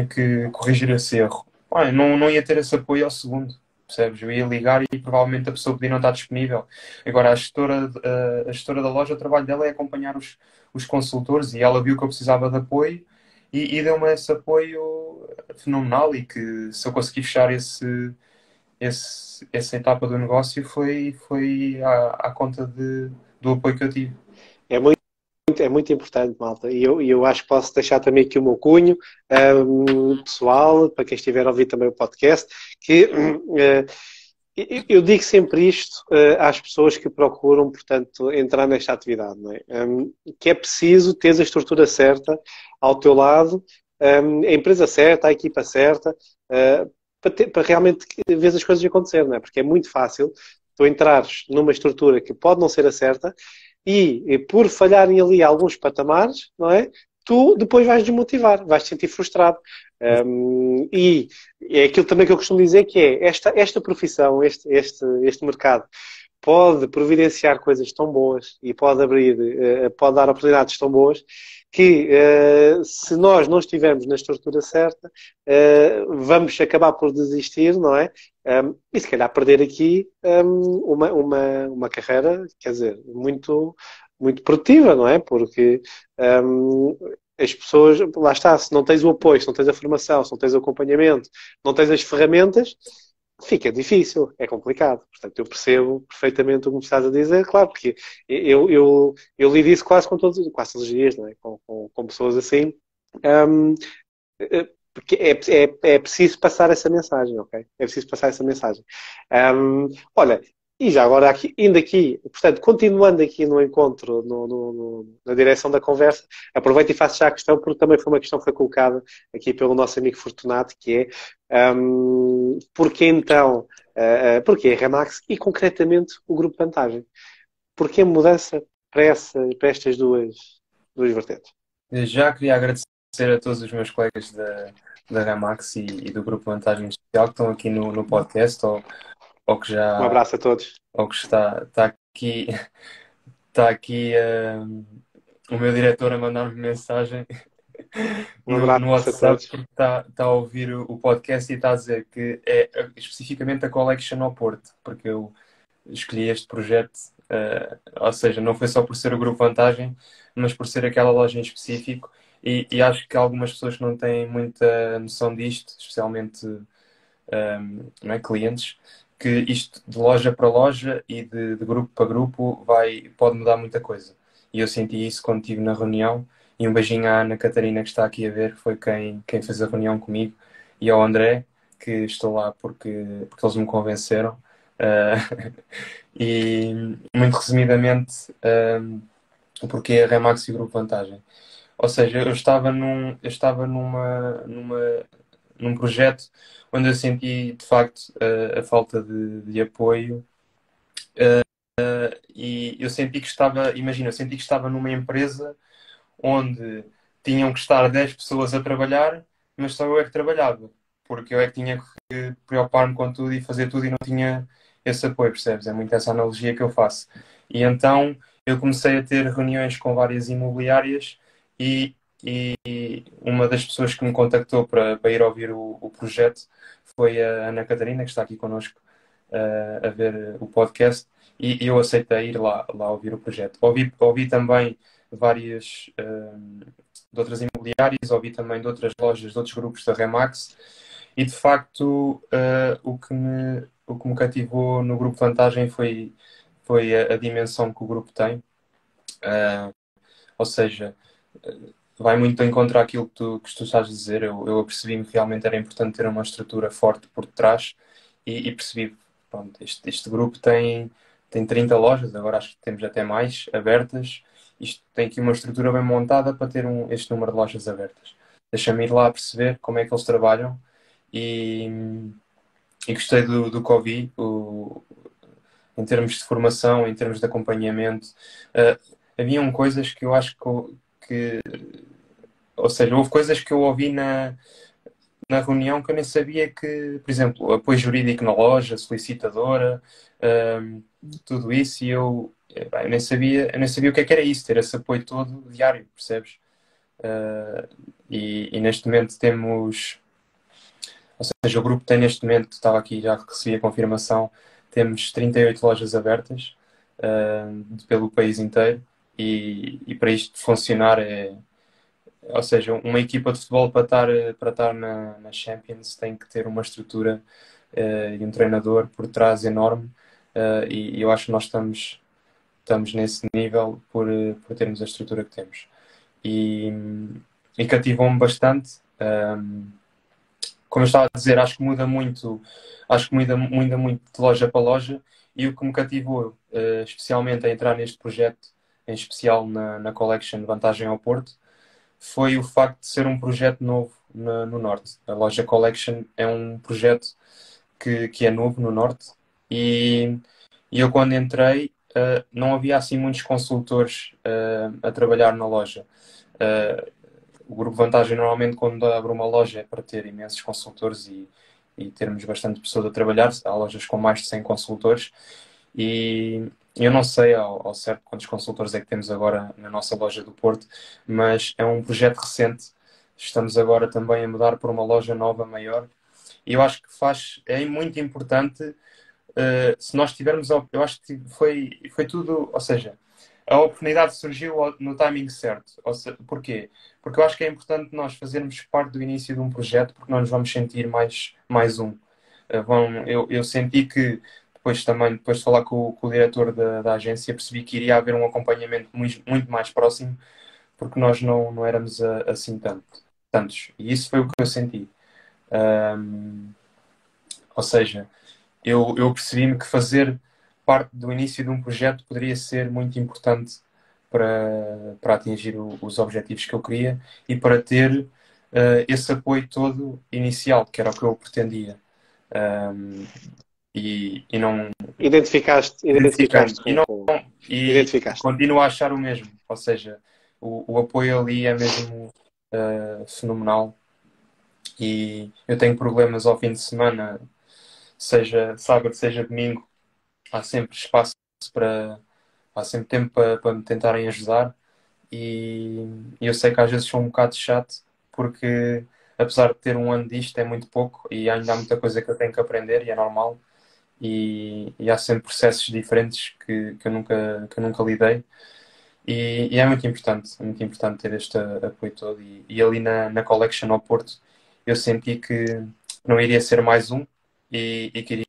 que corrigir esse erro. Olha, não ia ter esse apoio ao segundo, percebes? Eu ia ligar e provavelmente a pessoa podia não estar disponível. Agora, a gestora da loja, o trabalho dela é acompanhar os consultores e ela viu que eu precisava de apoio e deu-me esse apoio fenomenal e que se eu conseguir fechar essa etapa do negócio foi à conta do apoio que eu tive. É muito, é muito importante, malta. E eu acho que posso deixar também aqui o meu cunho, pessoal, para quem estiver a ouvir também o podcast, que eu digo sempre isto às pessoas que procuram, portanto, entrar nesta atividade, não é? Que é preciso ter a estrutura certa ao teu lado, a empresa certa, a equipa certa, para realmente ver as coisas acontecer, não é? Porque é muito fácil tu entrares numa estrutura que pode não ser a certa e por falharem ali alguns patamares, não é? Tu depois vais desmotivar, vais te sentir frustrado. E é aquilo também que eu costumo dizer que é esta profissão, este mercado pode providenciar coisas tão boas e pode abrir, pode dar oportunidades tão boas que se nós não estivermos na estrutura certa, vamos acabar por desistir, não é? E se calhar perder aqui uma carreira, quer dizer, muito, muito produtiva, não é? Porque as pessoas, lá está, se não tens o apoio, se não tens a formação, se não tens o acompanhamento, não tens as ferramentas, fica difícil, é complicado. Portanto, eu percebo perfeitamente o que me estás a dizer, claro, porque eu lido isso quase quase todos os dias, não é? Com pessoas assim. Um, porque é preciso passar essa mensagem, ok? É preciso passar essa mensagem. Olha, e já agora, indo aqui, portanto, continuando aqui no encontro, na direção da conversa, aproveito e faço já a questão, porque também foi uma questão que foi colocada aqui pelo nosso amigo Fortunato, que é porque então, porque a Remax e concretamente o Grupo Vantagem? Porque a mudança para estas duas vertentes? Já queria agradecer a todos os meus colegas da Ramax e do Grupo Vantagem Especial que estão aqui no podcast ou que Um já abraço a todos. ou que está aqui o meu diretor a mandar-me mensagem Um no abraço a WhatsApp todos. porque está a ouvir o podcast e está a dizer que é especificamente a Collection ao Porto, porque eu escolhi este projeto, ou seja, não foi só por ser o Grupo Vantagem, mas por ser aquela loja em específico. E acho que algumas pessoas não têm muita noção disto, especialmente não é, clientes, que isto de loja para loja e de grupo para grupo pode mudar muita coisa. E eu senti isso quando estive na reunião. E um beijinho à Ana Catarina que está aqui a ver, que foi quem fez a reunião comigo, e ao André, que estou lá porque eles me convenceram. E muito resumidamente, o porquê a Remax e o Grupo Vantagem. Ou seja, eu estava num projeto onde eu senti de facto a falta de apoio e eu senti que imagina, eu senti que estava numa empresa onde tinham que estar 10 pessoas a trabalhar, mas só eu é que trabalhava, porque eu é que tinha que preocupar-me com tudo e fazer tudo e não tinha esse apoio, percebes? É muito essa analogia que eu faço. E então eu comecei a ter reuniões com várias imobiliárias e uma das pessoas que me contactou para ir ouvir o projeto foi a Ana Catarina, que está aqui connosco a ver o podcast. e eu aceitei ir lá ouvir o projeto. Ouvi também várias de outras imobiliárias, ouvi também de outras lojas, de outros grupos da Remax, e de facto o que me cativou no grupo Vantagem foi a dimensão que o grupo tem. Ou seja, vai muito em contra aquilo que tu estás a dizer. Eu percebi-me que realmente era importante ter uma estrutura forte por trás e percebi, pronto, este grupo tem 30 lojas, agora acho que temos até mais abertas. Isto tem aqui uma estrutura bem montada para ter este número de lojas abertas. Deixa-me ir lá perceber como é que eles trabalham e, e gostei do que ouvi, em termos de formação, em termos de acompanhamento. Haviam coisas que eu acho que ou seja, houve coisas que eu ouvi na reunião que eu nem sabia que, por exemplo, apoio jurídico na loja, solicitadora, tudo isso, e eu nem sabia o que era isso, ter esse apoio todo diário, percebes? E neste momento temos, ou seja, o grupo tem neste momento, estava aqui, já recebi a confirmação, temos 38 lojas abertas pelo país inteiro, e para isto funcionar ou seja, uma equipa de futebol para estar na Champions tem que ter uma estrutura e um treinador por trás enorme, e eu acho que nós estamos nesse nível por termos a estrutura que temos. E, e cativou-me bastante. Como eu estava a dizer, acho que muda muito de loja para loja, e o que me cativou especialmente a entrar neste projeto, em especial na Collection Vantagem ao Porto, foi o facto de ser um projeto novo no Norte. A loja Collection é um projeto que é novo no Norte, e eu quando entrei não havia assim muitos consultores a trabalhar na loja. O Grupo Vantagem normalmente quando abre uma loja é para ter imensos consultores e termos bastante pessoas a trabalhar. Há lojas com mais de 100 consultores, e eu não sei ao certo quantos consultores é que temos agora na nossa loja do Porto, mas é um projeto recente. Estamos agora também a mudar para uma loja nova, maior, e eu acho que é muito importante se nós tivermos. Eu acho que foi tudo, ou seja, a oportunidade surgiu no timing certo. Porquê? Porque eu acho que é importante nós fazermos parte do início de um projeto, porque nós nos vamos sentir mais um. Eu senti que depois de falar com o diretor da agência, percebi que iria haver um acompanhamento muito mais próximo, porque nós não éramos assim tantos. E isso foi o que eu senti. Um, ou seja, eu percebi-me que fazer parte do início de um projeto poderia ser muito importante para atingir os objetivos que eu queria e para ter esse apoio todo inicial, que era o que eu pretendia. Um, e não Identificaste e não e identificaste. continuo a achar o mesmo. Ou seja, o apoio ali é mesmo fenomenal, e eu tenho problemas ao fim de semana, seja sábado, seja domingo, há sempre espaço para há sempre tempo para me tentarem ajudar, e eu sei que às vezes sou um bocado chato, porque apesar de ter um ano disto é muito pouco e ainda há muita coisa que eu tenho que aprender, e é normal, e há sempre processos diferentes que eu nunca lidei, e é muito importante ter este apoio todo, e ali na Collection ao Porto eu senti que não iria ser mais um, e queria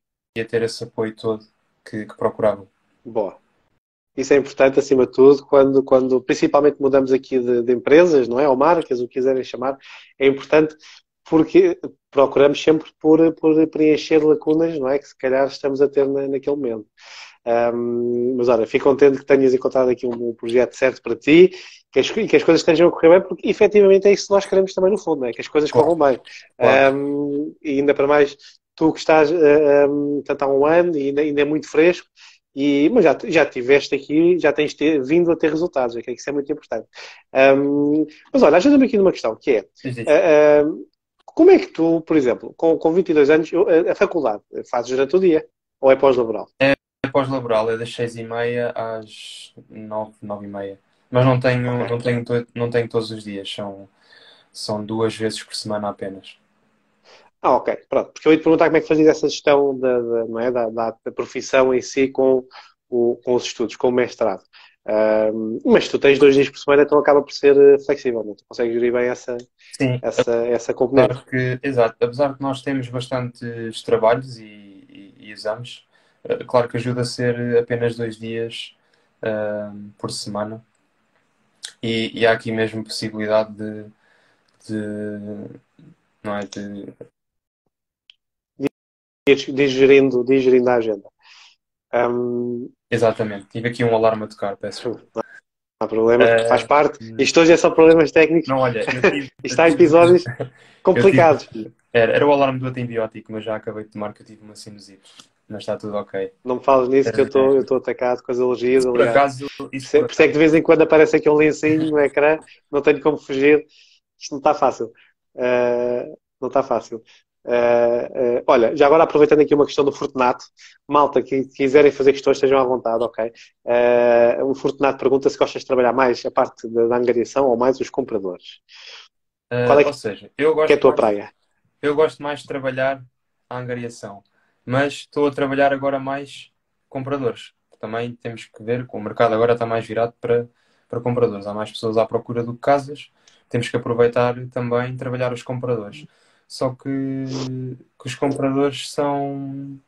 ter esse apoio todo que procurava. Boa. Isso é importante, acima de tudo, quando principalmente mudamos aqui de empresas, não é? Ou marcas, o que quiserem chamar, é importante porque procuramos sempre por preencher lacunas, não é? Que se calhar estamos a ter naquele momento. Mas olha, fico contente que tenhas encontrado aqui um projeto certo para ti, e que as coisas estejam a correr bem, porque efetivamente é isso que nós queremos também no fundo, não é? Que as coisas corram bem. Claro. E ainda para mais, tu que estás tanto há um ano e ainda é muito fresco, mas já tiveste aqui, já tens vindo a ter resultados, okay? Isso é muito importante. Mas olha, ajuda-me aqui numa questão, que é, como é que tu, por exemplo, com 22 anos, a faculdade fazes durante o dia? Ou é pós-laboral? É pós-laboral, é das 6h30 às 9h30. Mas não tenho todos os dias, são 2 vezes por semana apenas. Ok, pronto. Porque eu ia te perguntar como é que fazias essa gestão não é? da profissão em si com com os estudos, com o mestrado. Mas tu tens 2 dias por semana, então acaba por ser flexível, não? Tu consegues gerir bem Sim, essa componente. exato, apesar que nós temos bastantes trabalhos e exames, claro que ajuda a ser apenas 2 dias por semana. E há aqui mesmo possibilidade de não é, Digerindo a agenda. exatamente, tive aqui um alarme a tocar, peço Não desculpa. há problema, faz Uh, parte. Isto hoje é só problemas técnicos. não, olha, Isto há episódios eu tive, complicados. era o alarme do antibiótico, mas já acabei de tomar que eu tive uma sinusite, mas está tudo ok. Não me falas nisso que eu estou atacado com as alergias, Por aliás. acaso, isso Por isso é que de vez em quando aparece aqui um lencinho no ecrã, não tenho como fugir. Isto não está fácil. Não está fácil. Olha, já agora aproveitando aqui uma questão do Fortunato, malta que quiserem fazer questões, estejam à vontade, ok? O Fortunato pergunta se gostas de trabalhar mais a parte da angariação ou mais os compradores. Qual é ou seja, que é a tua praia? eu gosto mais de trabalhar a angariação, mas estou a trabalhar agora mais compradores. Também temos que ver que o mercado agora está mais virado para compradores. Há mais pessoas à procura do que casas. Temos que aproveitar também trabalhar os compradores. Só que os compradores são,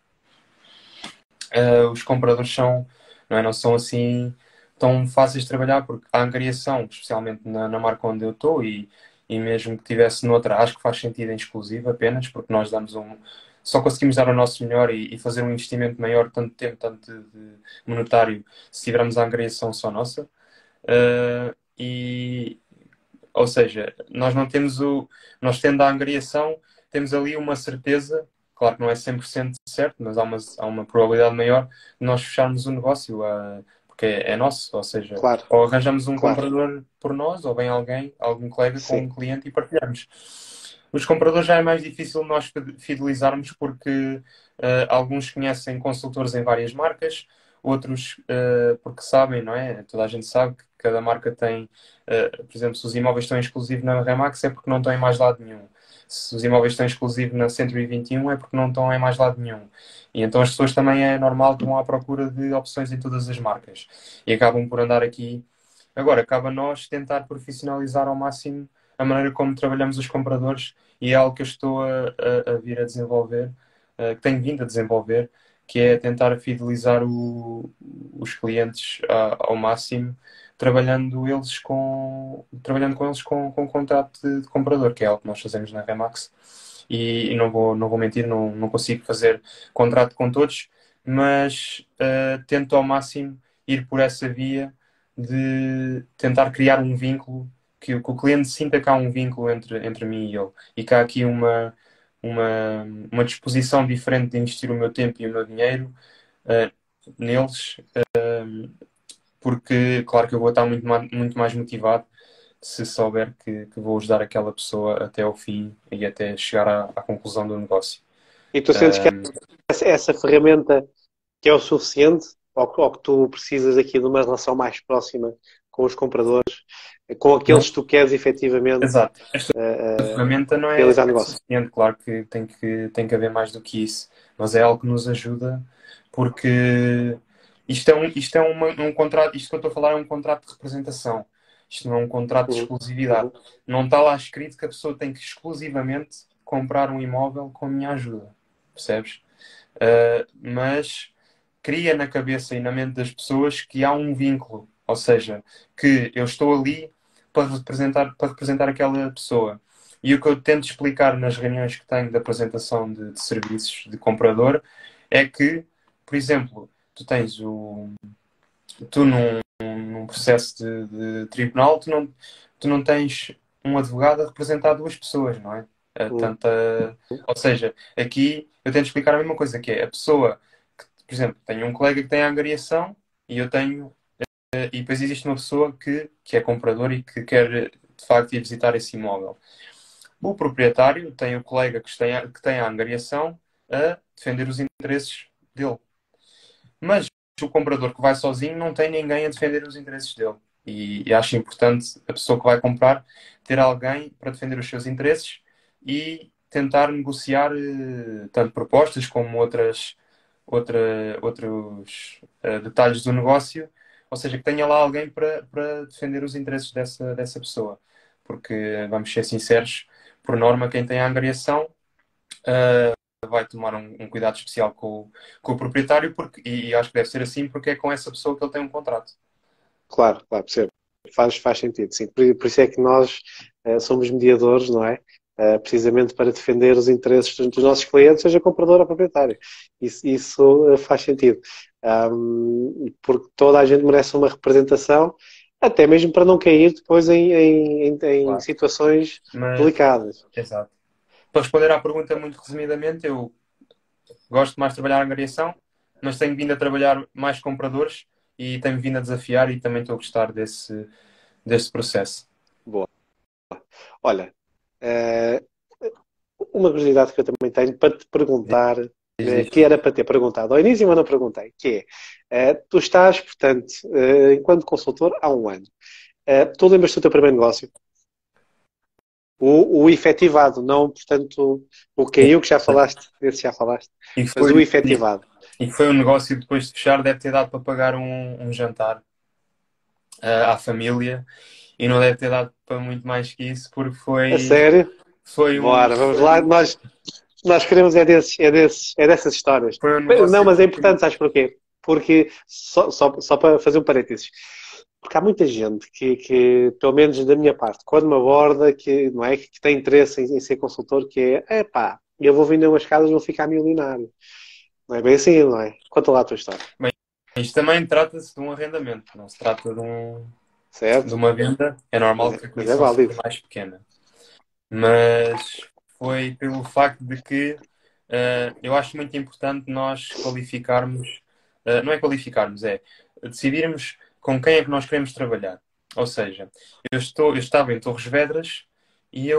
não são assim tão fáceis de trabalhar, porque a angariação, especialmente na marca onde eu estou, e mesmo que tivesse noutra, acho que faz sentido em exclusivo apenas, porque nós só conseguimos dar o nosso melhor e fazer um investimento maior, tanto de tempo, tanto de monetário, se tivermos a angariação só nossa. Ou seja, nós não temos nós tendo a angariação, temos ali uma certeza, claro que não é 100% certo, mas há uma probabilidade maior de nós fecharmos o negócio, porque é nosso, ou seja, Claro, ou arranjamos um claro. comprador por nós, ou vem algum colega com Sim. um cliente e partilhamos. Os compradores já é mais difícil nós fidelizarmos porque alguns conhecem consultores em várias marcas, outros porque sabem, não é? Toda a gente sabe que cada marca tem, por exemplo, se os imóveis estão exclusivos na Remax é porque não estão em mais lado nenhum. Se os imóveis estão exclusivos na 121 é porque não estão em mais lado nenhum. E então as pessoas também é normal que vão à procura de opções em todas as marcas. E acabam por andar aqui. Agora, cabe a nós tentar profissionalizar ao máximo a maneira como trabalhamos os compradores e é algo que eu estou a vir a desenvolver, que tenho vindo a desenvolver, que é tentar fidelizar os clientes ao máximo, trabalhando com eles com contrato de comprador, que é algo que nós fazemos na Remax. E não vou mentir, não consigo fazer contrato com todos, mas tento ao máximo ir por essa via de tentar criar um vínculo, que o cliente sinta que há um vínculo entre mim e ele, e que há aqui uma disposição diferente de investir o meu tempo e o meu dinheiro neles, porque claro que eu vou estar muito mais motivado se souber que vou ajudar aquela pessoa até ao fim e até chegar à conclusão do negócio. E tu sentes que essa ferramenta que é o suficiente ou que tu precisas aqui de uma relação mais próxima com os compradores, com aqueles que tu queres efetivamente Exato. Esta ferramenta não é realizar negócio? suficiente, claro que tem que haver mais do que isso, mas é algo que nos ajuda porque isto é um contrato, isto que eu estou a falar é um contrato de representação. Isto não é um contrato de exclusividade. Não está lá escrito que a pessoa tem que exclusivamente comprar um imóvel com a minha ajuda. Percebes? Mas cria na cabeça e na mente das pessoas que há um vínculo. Ou seja, que eu estou ali para representar aquela pessoa. E o que eu tento explicar nas reuniões que tenho de apresentação de serviços de comprador é que, por exemplo, tu num processo de tribunal, tu não tens um advogado a representar duas pessoas, não é? Ou seja, aqui eu tento explicar a mesma coisa, que é a pessoa que, por exemplo, tenho um colega que tem a angariação e eu tenho, e depois existe uma pessoa que é comprador e que quer de facto ir visitar esse imóvel. O proprietário tem o colega que tem a angariação a defender os interesses dele. Mas o comprador que vai sozinho não tem ninguém a defender os interesses dele. E acho importante a pessoa que vai comprar ter alguém para defender os seus interesses e tentar negociar tanto propostas como outros detalhes do negócio, ou seja, que tenha lá alguém para defender os interesses dessa pessoa. Porque, vamos ser sinceros, por norma, quem tem a angariação vai tomar um cuidado especial com o proprietário e acho que deve ser assim porque é com essa pessoa que ele tem um contrato. Claro, claro, percebo. Faz sentido, sim. Por isso é que nós somos mediadores, não é? Precisamente para defender os interesses dos nossos clientes, seja comprador ou proprietário. Isso faz sentido. Porque toda a gente merece uma representação, até mesmo para não cair depois em Claro. situações delicadas. Exato. Para responder à pergunta muito resumidamente, eu gosto mais de trabalhar em angariação, mas tenho vindo a trabalhar mais com compradores e tenho vindo a desafiar e também estou a gostar desse processo. Boa. Olha, eh, uma curiosidade que eu também tenho para te perguntar, que era para ter perguntado ao início, mas não perguntei, que é, tu estás, portanto, enquanto consultor há um ano. Tu lembras-te do teu primeiro negócio? O efetivado, não, portanto, o caiu que já falaste, esse já falaste, mas o efetivado. E foi um negócio depois de fechar, deve ter dado para pagar um jantar à família e não deve ter dado para muito mais que isso porque A sério? foi Bora, vamos lá, nós queremos dessas histórias. foi um negócio Não, mas é importante, sabes porquê? Porque, só para fazer um parênteses, porque há muita gente que, pelo menos da minha parte, quando me aborda, que, não é, que tem interesse em ser consultor, que é pá, eu vou vender umas casas e vou ficar milionário. Não é bem assim, não é? Conta lá a tua história. Bem, isto também trata-se de um arrendamento, não se trata de Certo? uma venda. É normal que a Mas é comissão válido. seja mais pequena. Mas foi pelo facto de que eu acho muito importante nós qualificarmos, não é qualificarmos, é decidirmos com quem é que nós queremos trabalhar. Ou seja, eu estava em Torres Vedras e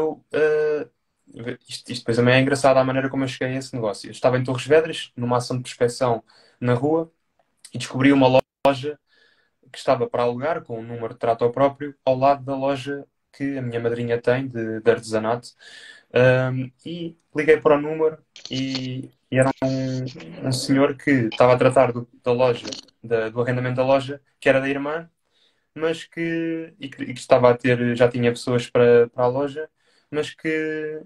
isto depois também é engraçado a maneira como eu cheguei a esse negócio. Eu estava em Torres Vedras, numa ação de prospecção na rua, e descobri uma loja que estava para alugar, com um número de trato ao próprio, ao lado da loja que a minha madrinha tem de artesanato. E liguei para o número e era um senhor que estava a tratar da loja, do arrendamento da loja, que era da irmã, mas que estava a ter, já tinha pessoas para a loja, mas que,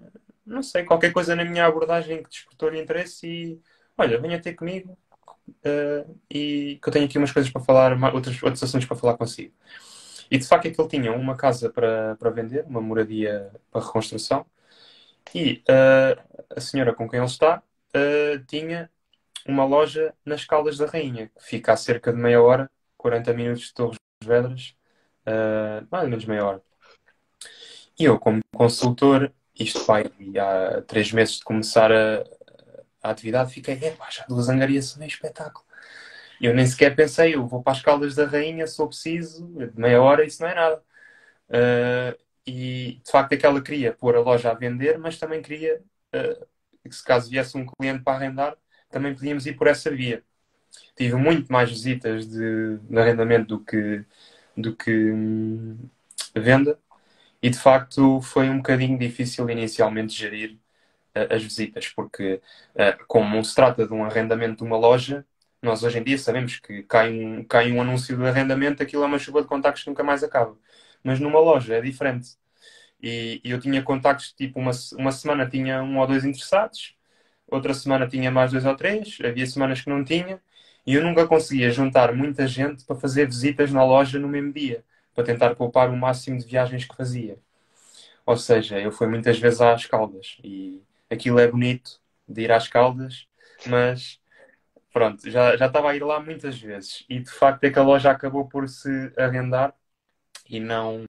não sei, qualquer coisa na minha abordagem que despertou-lhe interesse e, olha, venha ter comigo, e que eu tenho aqui umas coisas para falar, outros assuntos para falar consigo. E de facto é que ele tinha uma casa para vender, uma moradia para reconstrução, e a senhora com quem ele está tinha uma loja nas Caldas da Rainha, que fica a cerca de meia hora, 40 minutos de Torres Vedras, mais ou menos meia hora. E eu, como consultor, isto vai há 3 meses de começar a atividade, fiquei, já 2 angariações, é espetáculo. E eu nem sequer pensei, eu vou para as Caldas da Rainha, se eu preciso, de meia hora, isso não é nada. E de facto é que ela queria pôr a loja a vender, mas também queria que se caso viesse um cliente para arrendar, também podíamos ir por essa via. Tive muito mais visitas de arrendamento do que venda, e de facto foi um bocadinho difícil inicialmente gerir as visitas, porque como se trata de um arrendamento de uma loja, nós hoje em dia sabemos que cai um anúncio de arrendamento, aquilo é uma chuva de contactos que nunca mais acaba. Mas numa loja é diferente. E eu tinha contactos, tipo, uma semana tinha um ou dois interessados, outra semana tinha mais dois ou três, havia semanas que não tinha, e eu nunca conseguia juntar muita gente para fazer visitas na loja no mesmo dia, para tentar poupar o máximo de viagens que fazia. Ou seja, eu fui muitas vezes às Caldas, e aquilo é bonito de ir às Caldas, mas pronto, já estava a ir lá muitas vezes, e de facto é que a loja acabou por se arrendar e não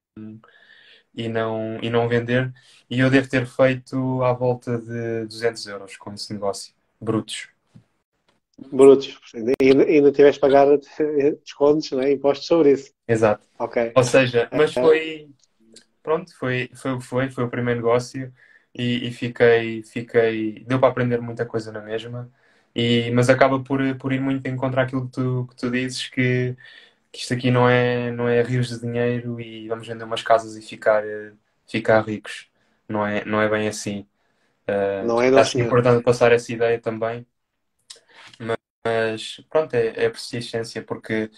vender. E eu devo ter feito à volta de 200 euros com esse negócio, brutos. Brutos. Ainda tiveste de pagar descontos, né? Impostos sobre isso. Exato. Ok. Ou seja, mas pronto, foi o que foi o primeiro negócio e fiquei, deu para aprender muita coisa na mesma. Mas acaba por ir muito em contra aquilo que tu dizes, que isto aqui não é rios de dinheiro e vamos vender umas casas e ficar ricos. Não é bem assim. Não é, não, Acho que é senhor. importante passar essa ideia também, mas pronto, é persistência, porque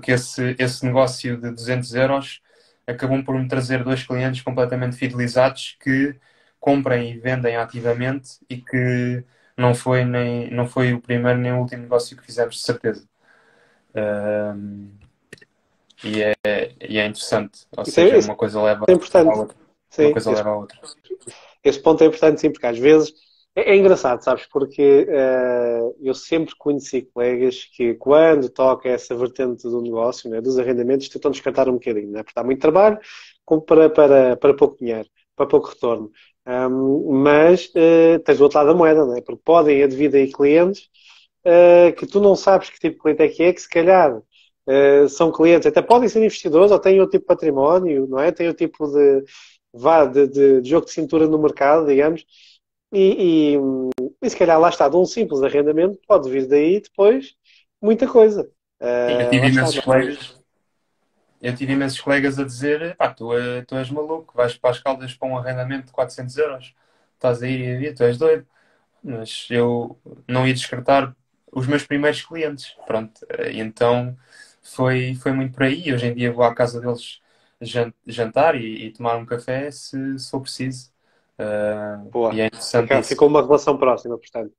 esse negócio de 200 euros acabou por me trazer dois clientes completamente fidelizados que comprem e vendem ativamente e que não foi o primeiro nem o último negócio que fizemos, de certeza. Um, e é interessante, ou seja, Isso uma coisa leva é à importante. outra. Uma Sim, coisa leva à outra. esse ponto é importante, sim, porque às vezes é engraçado, sabes? Porque eu sempre conheci colegas que, quando toca essa vertente do negócio, né, dos arrendamentos, tentam descartar um bocadinho, né? Porque dá muito trabalho para pouco dinheiro, para pouco retorno. Mas tens o outro lado da moeda, né? Porque podem haver aí clientes que tu não sabes que tipo de cliente é, que se calhar são clientes, até podem ser investidores ou têm outro tipo de património, não é? Têm outro tipo de jogo de cintura no mercado, digamos, e, e, e se calhar lá está, de um simples arrendamento, pode vir daí depois muita coisa. Sim, Lá está, não é? eu tive imensos colegas a dizer: pá, tu és maluco, vais para as Caldas para um arrendamento de 400 euros, estás a ir e a vir, tu és doido. Mas eu não ia descartar os meus primeiros clientes. Pronto, e então foi muito por aí. Hoje em dia vou à casa deles jantar e tomar um café se for preciso. Boa. E é interessante isso, Ficou uma relação próxima, portanto.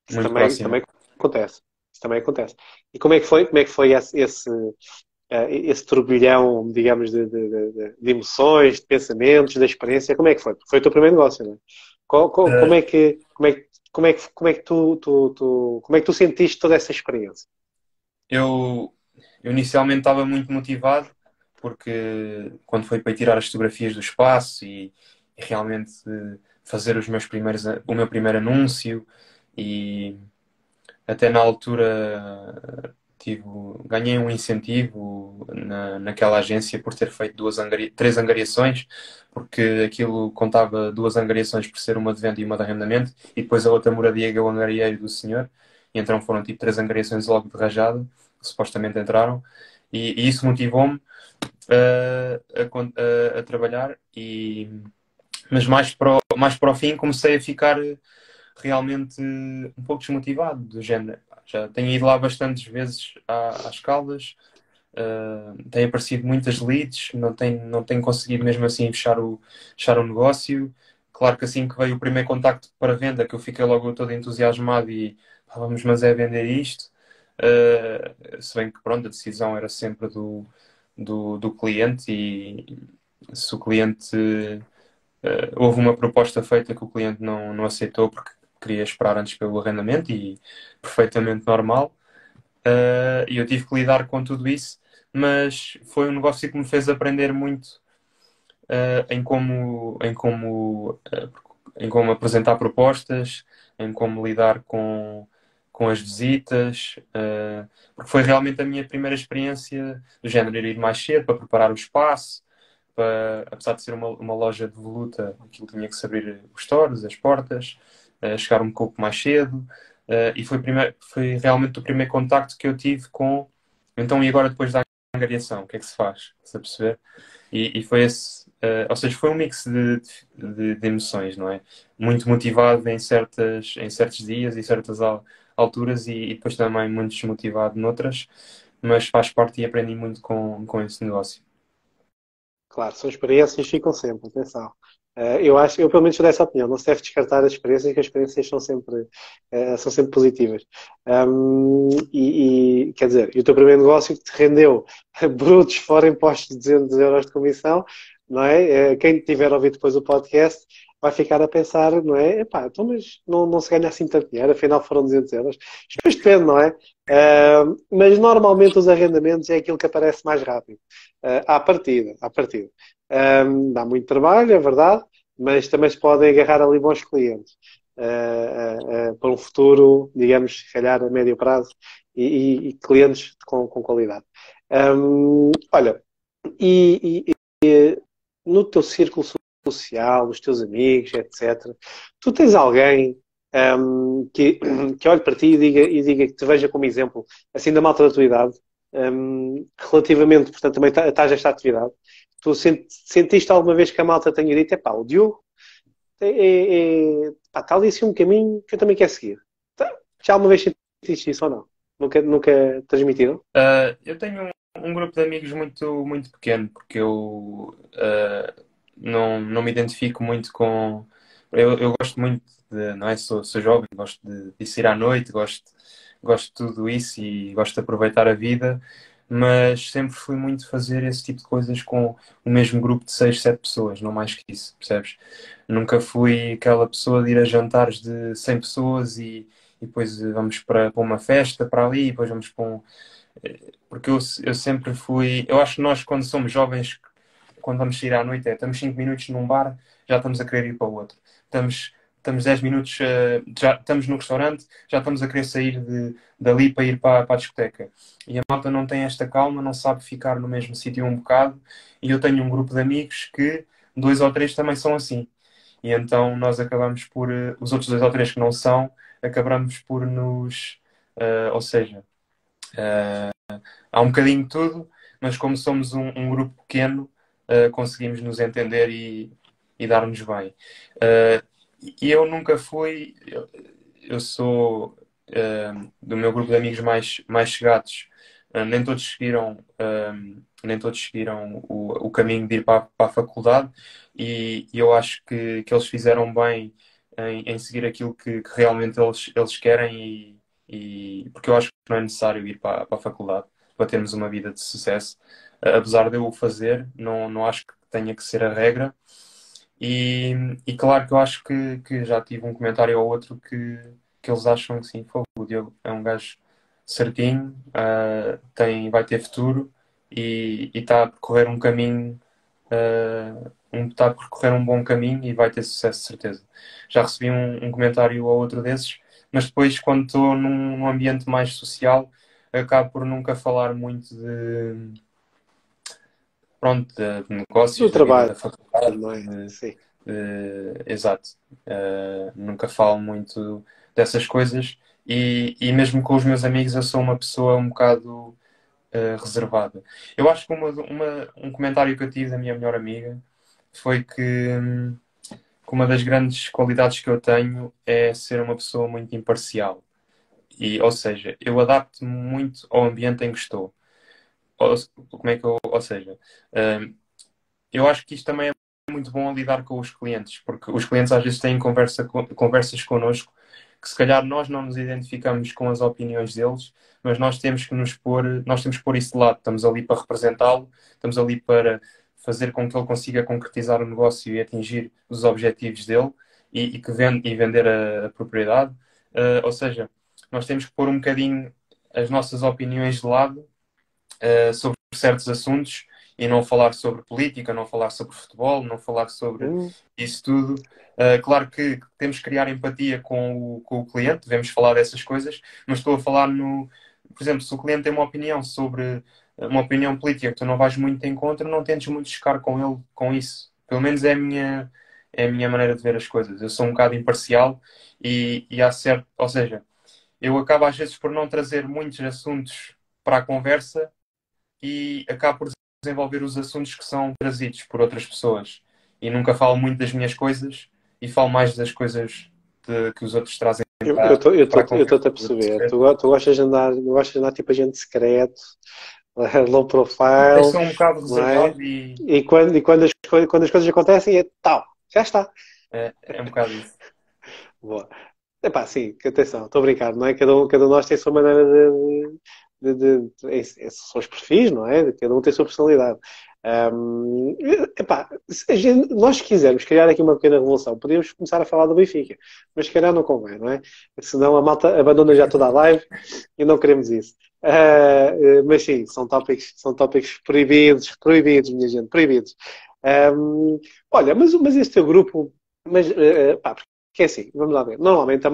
Isso muito também próxima. acontece. Isso também acontece. E como é que foi esse turbilhão, digamos, de emoções, de pensamentos, da experiência? Como é que foi? Porque foi o teu primeiro negócio, não é? Como Uh, é que, como é que como é que tu sentiste toda essa experiência? eu, eu inicialmente estava muito motivado porque quando foi para ir tirar as fotografias do espaço e realmente fazer o meu primeiro anúncio e até na altura ganhei um incentivo naquela agência por ter feito três angariações, porque aquilo contava duas angariações por ser uma de venda e uma de arrendamento, e depois a outra moradia que eu angariei do senhor, e então foram tipo três angariações logo de rajada, que supostamente entraram, e isso motivou-me a trabalhar, mas mais para o fim comecei a ficar realmente um pouco desmotivado, do género. Já tenho ido lá bastantes vezes às Caldas, tem aparecido muitas leads, não tenho conseguido mesmo assim fechar o negócio. Claro que assim que veio o primeiro contacto para venda, que eu fiquei logo todo entusiasmado e vamos, mas é vender isto. Se bem que pronto, a decisão era sempre do cliente e se o cliente houve uma proposta feita que o cliente não aceitou porque queria esperar antes pelo arrendamento e perfeitamente normal. E eu tive que lidar com tudo isso, mas foi um negócio que me fez aprender muito em como apresentar propostas, em como lidar com as visitas, porque foi realmente a minha primeira experiência do género ir mais cedo para preparar o espaço, apesar de ser uma loja de voluta, aquilo tinha que se abrir os stores, as portas, chegar um pouco mais cedo, e foi realmente o primeiro contacto que eu tive com, então e agora depois da angariação, o que é que se faz? Estás a perceber? E foi esse, ou seja, foi um mix de emoções, não é? Muito motivado em certos dias e certas alturas e depois também muito desmotivado noutras, mas faz parte e aprendi muito com esse negócio. Claro, são experiências, ficam sempre, atenção. Eu pelo menos sou dessa opinião, não se deve descartar as experiências, que as experiências são sempre positivas. Quer dizer, e o teu primeiro negócio que te rendeu brutos fora impostos de 200 euros de comissão, não é? Quem tiver ouvido depois o podcast vai ficar a pensar, não é? Epá, então, mas não se ganha assim tanto dinheiro, afinal foram 200 euros. Depois depende, não é? Mas normalmente os arrendamentos é aquilo que aparece mais rápido. À partida. Dá muito trabalho, é verdade, mas também se podem agarrar ali bons clientes para um futuro, digamos, se calhar a médio prazo e clientes com qualidade. Olha, no teu círculo social, os teus amigos, etc., tu tens alguém que olhe para ti e diga que te veja como exemplo, assim, da malta da tua idade, relativamente, portanto, também estás esta atividade. Tu sentiste alguma vez que a malta tenha dito, epá, o Diogo pá, está ali assim um caminho que eu também quero seguir. Já alguma vez sentiste isso ou não? Nunca transmitiram? Eu tenho um grupo de amigos muito pequeno, porque eu não me identifico muito com. Eu gosto muito de. Não é? Sou jovem, gosto de sair à noite, gosto de tudo isso e gosto de aproveitar a vida, mas sempre fui muito fazer esse tipo de coisas com o mesmo grupo de 6 7 pessoas, não mais que isso, percebes? Nunca fui aquela pessoa de ir a jantares de 100 pessoas e depois vamos para uma festa para ali, e depois vamos para um. Porque eu sempre fui. Eu acho que nós, quando somos jovens, quando vamos sair à noite, estamos 5 minutos num bar, já estamos a querer ir para o outro. Estamos 10 minutos, já estamos no restaurante, já estamos a querer sair dali para ir para a discoteca. E a malta não tem esta calma, não sabe ficar no mesmo sítio um bocado. E eu tenho um grupo de amigos que 2 ou 3 também são assim. E então nós acabamos por. Os outros 2 ou 3 que não são, acabamos por nos. Ou seja. Há um bocadinho de tudo, mas como somos um grupo pequeno, conseguimos nos entender e dar-nos bem. E eu nunca fui, eu sou do meu grupo de amigos mais chegados, nem todos seguiram o caminho de ir para a faculdade e eu acho que eles fizeram bem em seguir aquilo que realmente eles querem porque eu acho que não é necessário ir para a faculdade para termos uma vida de sucesso. Apesar de eu o fazer, não acho que tenha que ser a regra. E, e claro que eu acho que já tive um comentário ou outro que eles acham que sim, fogo, o Diogo é um gajo certinho, vai ter futuro e está a percorrer um caminho, está a percorrer um bom caminho e vai ter sucesso de certeza. Já recebi um comentário ou outro desses, mas depois quando estou num ambiente mais social, acabo por nunca falar muito pronto, de Do negócios, da vida da trabalho, faculdade, não é? Sim. exato. Nunca falo muito dessas coisas e mesmo com os meus amigos eu sou uma pessoa um bocado reservada. Eu acho que um comentário que eu tive da minha melhor amiga foi que uma das grandes qualidades que eu tenho é ser uma pessoa muito imparcial. Ou seja, eu adapto-me muito ao ambiente em que estou. Ou, como é que ou seja, eu acho que isto também é muito bom a lidar com os clientes, porque os clientes às vezes têm conversas connosco que se calhar nós não nos identificamos com as opiniões deles, mas nós temos que pôr isso de lado. Estamos ali para representá-lo, estamos ali para fazer com que ele consiga concretizar o negócio e atingir os objetivos dele e vender a propriedade. Ou seja, nós temos que pôr um bocadinho as nossas opiniões de lado sobre certos assuntos e não falar sobre política, não falar sobre futebol, não falar sobre Hum, isso tudo. Claro que temos que criar empatia com o cliente, devemos falar dessas coisas, mas estou a falar no. Por exemplo, se o cliente tem uma opinião sobre uma opinião política que tu não vais muito em contra, não tentes muito chocar com ele com isso. Pelo menos é a minha maneira de ver as coisas. Eu sou um bocado imparcial e há certo. Ou seja, eu acabo às vezes por não trazer muitos assuntos para a conversa e acabo por desenvolver os assuntos que são trazidos por outras pessoas. E nunca falo muito das minhas coisas e falo mais das coisas que os outros trazem para a eu conversa. estou a perceber. Tu gostas de andar tipo agente secreto, low Eu profile, sou um bocado não é? reservado e Quando as coisas acontecem é tal, já está. é um bocado isso. Boa. Epá, sim, que atenção, estou a brincar, não é? Cada um de nós tem a sua maneira são os perfis, não é? Cada um tem a sua personalidade. Epá, se nós quisermos criar aqui uma pequena revolução, podíamos começar a falar do Benfica, mas se calhar não convém, não é? Senão a malta abandona já toda a live e não queremos isso. Mas sim, são tópicos proibidos, minha gente, proibidos. Olha, mas este teu grupo, pá, que é assim, vamos lá ver. Normalmente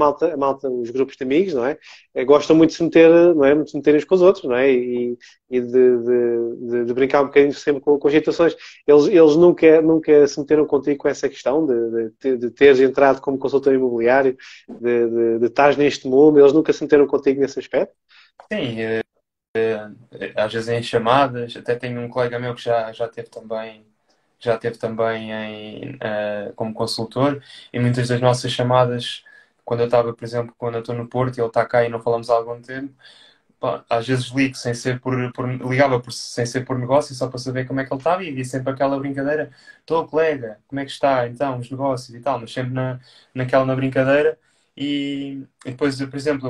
os grupos de amigos, não é? Gostam muito de se meter, não é? De se meterem uns com os outros, não é? E de brincar um bocadinho sempre com as situações. Eles nunca se meteram contigo com essa questão de teres entrado como consultor imobiliário, de estares neste mundo, eles nunca se meteram contigo nesse aspecto? Sim, às vezes em chamadas, até tenho um colega meu que já teve também como consultor e muitas das nossas chamadas quando eu estava, por exemplo, quando eu estou no Porto e ele está cá e não falamos há algum tempo, pá, às vezes ligo sem ser ligava sem ser por negócio, só para saber como é que ele estava e havia sempre aquela brincadeira, estou colega, como é que está, então, os negócios e tal, mas sempre na brincadeira e depois, por exemplo,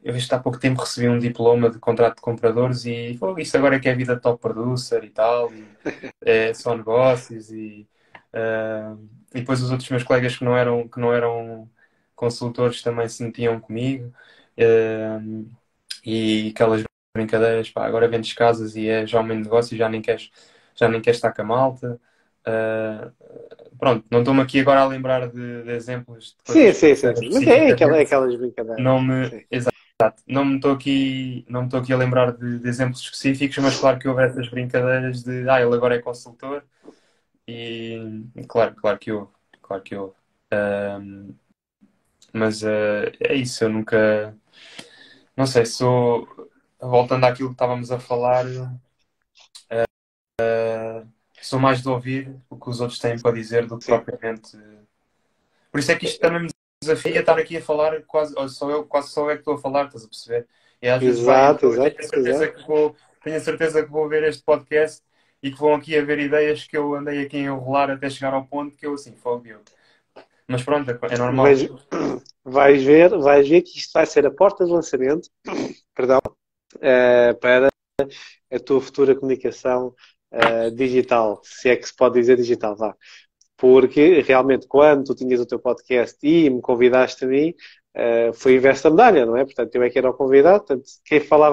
eu há pouco tempo recebi um diploma de contrato de compradores e isto agora é que é a vida de top producer e tal, e é só negócios e depois os outros meus colegas que não eram consultores também se metiam comigo uh, e aquelas brincadeiras, pá, agora vendes casas e é já homem de negócio e já nem queres estar com a malta. Pronto, não estou-me aqui agora a lembrar de exemplos de Sim, coisas que sim, me sim, disseram sim. Mas é especificamente. aquelas brincadeiras. Não me, Sim. exato, não me estou aqui a lembrar de exemplos específicos, mas claro que houve essas brincadeiras de ele agora é consultor e claro que houve, claro que houve. Ahm, mas é isso, eu nunca, não sei, voltando àquilo que estávamos a falar, sou mais de ouvir o que os outros têm para dizer do que Sim. propriamente. Por isso é que isto também me desafia estar aqui a falar, quase só eu que estou a falar, estás a perceber? E às vezes Exato, eu tenho exato, a certeza exato. que vou ver este podcast e que vão aqui haver ideias que eu andei aqui a enrolar até chegar ao ponto que eu assim, fogo eu. Mas pronto, é normal. Vais, vais ver que isto vai ser a porta de lançamento, perdão, para a tua futura comunicação digital, se é que se pode dizer digital, vá. Porque realmente quando tu tinhas o teu podcast e me convidaste a mim, foi o inverso da medalha, não é? Portanto, eu é que era o convidado, portanto, quem falou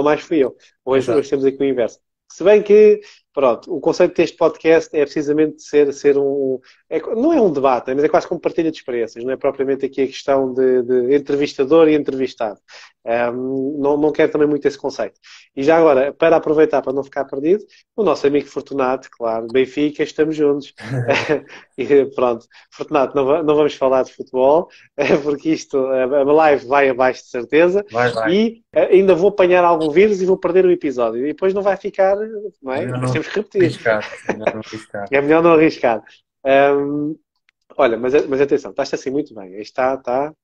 mais fui eu. Hoje Exato. temos aqui o inverso. Se bem que, pronto, o conceito deste podcast é precisamente ser um. Não é um debate, mas é quase como partilha de experiências, não é propriamente aqui a questão de entrevistador e entrevistado. Não quero também muito esse conceito. E já agora, para aproveitar, para não ficar perdido, o nosso amigo Fortunato, claro, Benfica, estamos juntos. E pronto, Fortunato, não vamos falar de futebol, porque isto, a live vai abaixo de certeza, Vai. e ainda vou apanhar algum vírus e vou perder o episódio. E depois não vai ficar, não é? Melhor Depois não temos que repetir. arriscar. Melhor não arriscar. É melhor não arriscar. Um, Olha, mas atenção, estás assim muito bem. Está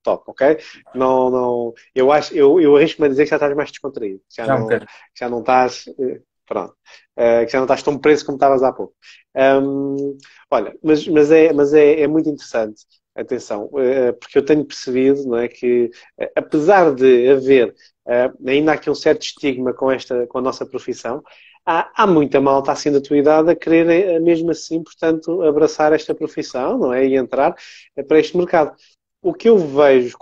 top, ok? Não, eu arrisco-me a dizer que já estás mais descontraído. Já um bocadinho. Já não estás, pronto, que já não estás tão preso como estavas há pouco. Olha, mas é muito interessante, atenção, porque eu tenho percebido, não é, que apesar de haver ainda há aqui um certo estigma com a nossa profissão, há muita malta assim da tua idade a querer mesmo assim, portanto, abraçar esta profissão, não é? E entrar para este mercado. O que eu vejo